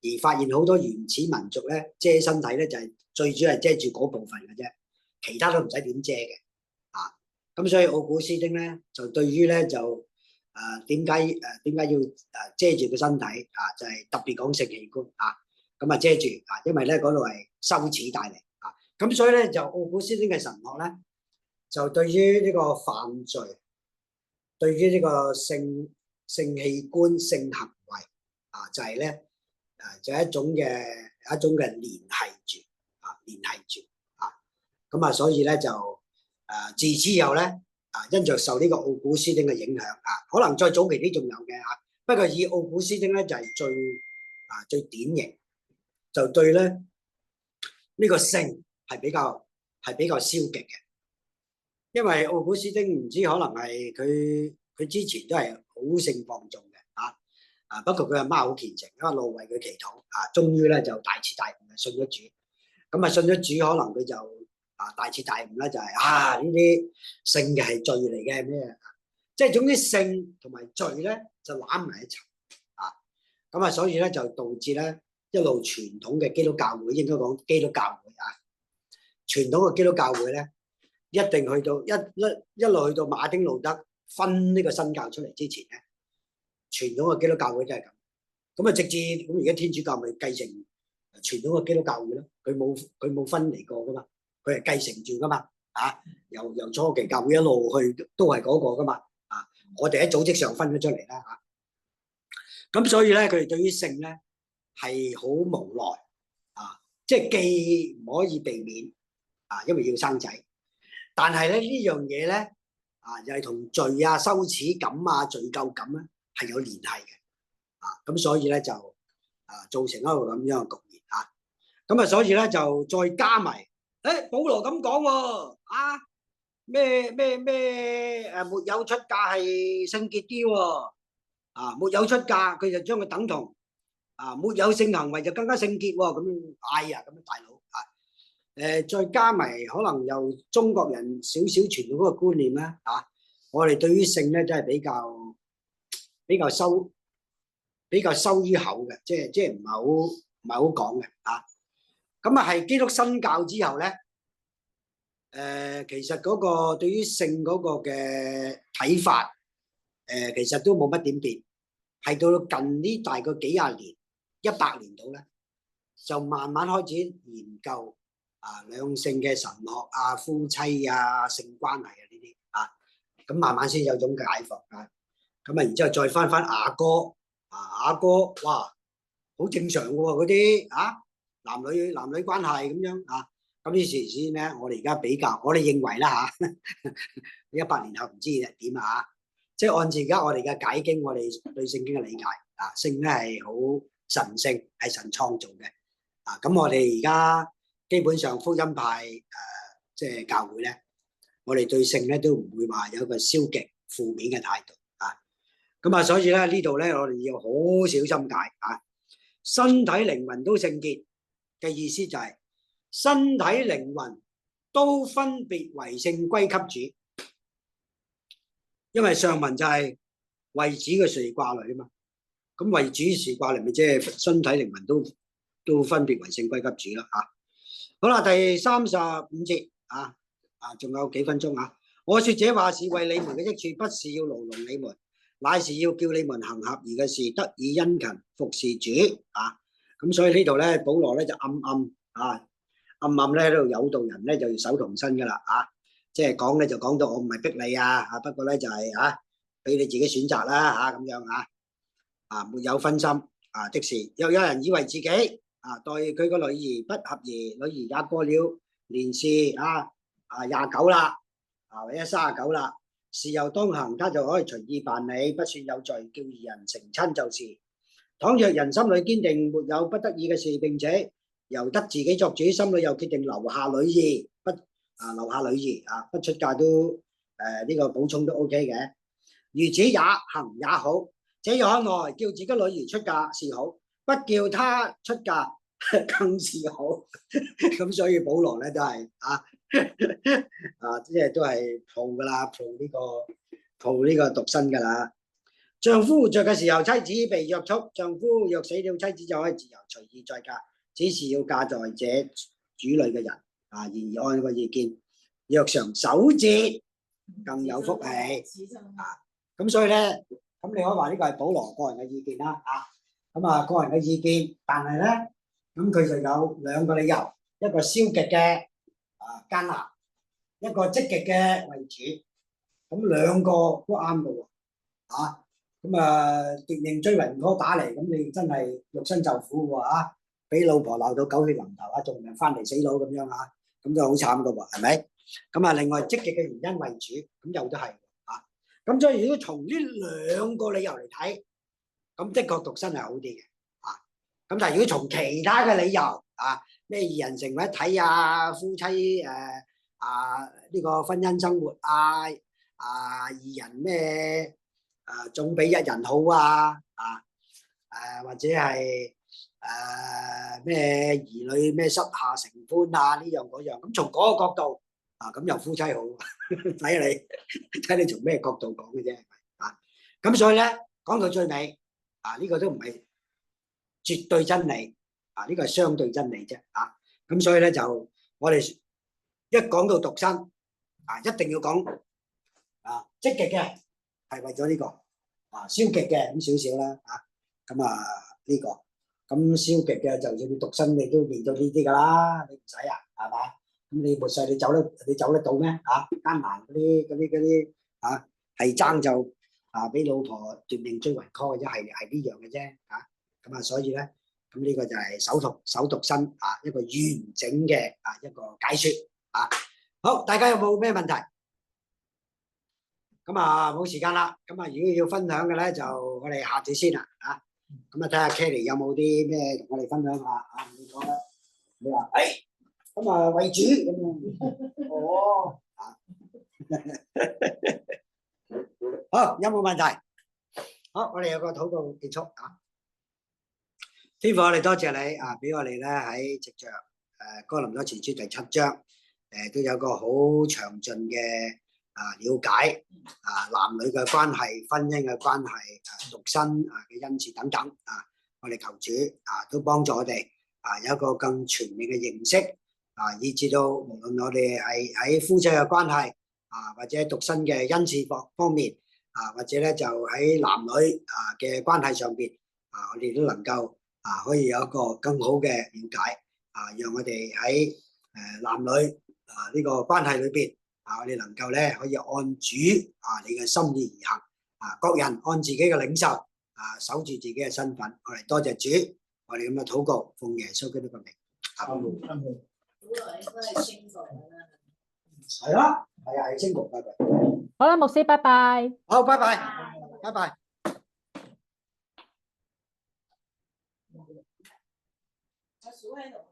而發現好多原始民族咧遮身體咧就係最主要係遮住嗰部分嘅啫。其他都唔使點遮嘅，啊，咁所以奧古斯丁咧就對於咧就點解要遮住個身體啊？就係特別講性器官啊，咁啊遮住啊，因為咧嗰度係羞恥帶嚟啊，咁所以咧就奧古斯丁嘅神學咧就對於呢個犯罪，對於呢個性器官性行為啊，就係咧就係一種嘅聯繫住啊，聯繫住。咁啊，所以咧就自此以後咧因着受呢個奧古斯丁嘅影響可能再早期啲仲有嘅不過以奧古斯丁咧就係最典型，就對咧呢個性係比較消極嘅，因為奧古斯丁唔知可能係佢之前都係好性放縱嘅不過佢阿媽好虔誠，一路為佢祈禱終於咧就大徹大悟信咗主，咁啊信咗主可能佢就大徹大悟咧就係呢啲性嘅係罪嚟嘅咩？即係總之性同埋罪咧就攬埋一齊咁啊，所以咧就導致咧一路傳統嘅基督教會，應該講基督教會傳統嘅基督教會咧，一定去到一路去到馬丁路德分呢個新教出嚟之前咧，傳統嘅基督教會都係咁。咁啊，直至咁而家天主教咪繼承傳統嘅基督教會咯，佢冇分離過噶嘛，佢係繼承住噶嘛，由初期教會一路去都係嗰個噶嘛，我哋喺組織上分咗出嚟啦咁所以咧，佢哋對於性咧係好無奈即係既唔可以避免因為要生仔，但係咧呢樣嘢咧又係同罪羞恥感罪疚感咧係有聯繫嘅咁所以咧就造成一個咁樣嘅局面咁所以咧就再加埋保羅咁講喎咩沒有出嫁係聖潔啲喎沒有出嫁佢就將佢等同沒有性行為就更加聖潔喎咁咁大佬再加埋可能由中國人少少傳到嗰個觀念咧我哋對於性咧真係比較收於口嘅，即係唔係好講嘅咁係基督新教之後咧其實嗰個對於性嗰個嘅睇法其實都冇乜點變，係到近呢大概幾廿年100年度咧，就慢慢開始研究兩性嘅神學夫妻性關係呢啲咁慢慢先有種解放咁然之後再翻雅歌哇好正常嘅喎嗰啲男女關係咁樣咁於是先咧，我哋而家比較，我哋認為啦100年後唔知點即係按照而家我哋嘅解經，我哋對聖經嘅理解性咧係好神聖，係神創造嘅咁我哋而家基本上福音派即係教會咧，我哋對性咧都唔會話有一個消極負面嘅態度咁所以咧呢度咧我哋要好小心解身體靈魂都聖潔嘅意思就係身體靈魂都分別為聖歸給主，因為上文就係為子嘅事掛慮嘛，咁為主事掛慮咪即係身體靈魂都分別為聖歸給主啦好啦，第35節仲有幾分鐘我說這話是為你們嘅益處，不是要牢籠你們，乃是要叫你們行合宜嘅事，得以殷勤服侍主咁所以呢度咧，保羅咧就暗咧喺度誘導人咧就要守童身噶啦即係講咧就講到我唔係逼你不過咧就係俾你自己選擇啦咁樣沒有分心的事。又有人以為自己對佢個女兒不合宜，女兒也過了年事29啦或者39啦，事又當行，他就可以隨意辦理，不算有罪，叫二人成親就是。倘若人心裏堅定沒有不得已嘅事，並且由得自己作主，心裏又決定留下女兒，不出嫁都呢個補充都 OK 嘅。如此也行也好，這樣看來叫自己女兒出嫁是好，不叫她出嫁更是好。咁所以保羅咧都係即係都係抱噶啦，抱呢個獨身噶啦。丈夫活着嘅時候，妻子被約束；丈夫若死了，妻子就可以自由隨意再嫁，只是要嫁在這主裏嘅人然而按個意見，若常守節，更有福氣咁所以咧，咁你可以話呢個係保羅個人嘅意見啦個人嘅意見，但係咧咁佢就有兩個理由，一個消極嘅艱難，一個積極嘅為主，咁兩個都啱嘅喎奪命追魂嗰打嚟，咁你真係肉身就苦喎俾老婆鬧到狗血淋頭仲唔翻嚟死佬咁樣咁就好慘嘅喎，係咪？咁另外積極嘅原因為主，咁又都係咁所以如果從呢兩個理由嚟睇，咁的確獨身係好啲嘅咁但係如果從其他嘅理由咩二人成為一體夫妻呢個婚姻生活二人咩總比一人好或者係咩兒女咩膝下承歡啊呢樣嗰樣，咁從嗰個角度啊，咁又夫妻好，睇你從咩角度講嘅啫，啊，咁所以咧講到最尾啊，呢個都唔係絕對真理啊，呢個係相對真理啫，啊，咁所以咧就我哋一講到獨身啊，一定要講啊積極嘅係為咗呢個啊，消極嘅咁少少啦，啊，咁啊呢個。咁消極嘅，就算你獨身，你都面對呢啲噶啦，你唔使啊，係嘛？咁你末世你走得到咩？啊，艱難嗰啲啊，係爭就啊，俾老婆奪命追魂 call 嘅啫，係呢樣嘅啫，啊，咁啊，所以咧，咁呢個就係守獨身啊，一個完整嘅啊一個解說啊。好，大家有冇咩問題？咁啊，冇時間啦。咁啊，如果要分享嘅咧，就我哋下次先啦，啊。咁啊，睇下 Kelly 有冇啲咩同我哋分享下啊？你講啦，你話咁啊為主咁哦啊，好，有冇問題？好，我哋有個禱告結束啊。天父，我哋多謝你啊，俾我哋咧喺藉着哥林多前書第7章都有個好詳盡嘅了解啊，男女嘅關係、婚姻嘅關係、獨身嘅恩賜等等啊，我哋求主都幫助我哋有一個更全面嘅認識以至到無論我哋係喺夫妻嘅關係或者獨身嘅恩賜方面或者咧就喺男女嘅關係上邊我哋都能夠可以有一個更好嘅了解讓我哋喺男女呢個關係裏邊。我哋能夠咧可以按主你嘅心意而行各人按自己嘅領受守住自己嘅身份，我哋多謝主，我哋咁嘅禱告，奉耶穌基督嘅名。本來應該係升過啦。係啦，係升過，拜拜。好啦，牧師，拜拜。好，拜拜，拜拜。阿鼠喺度。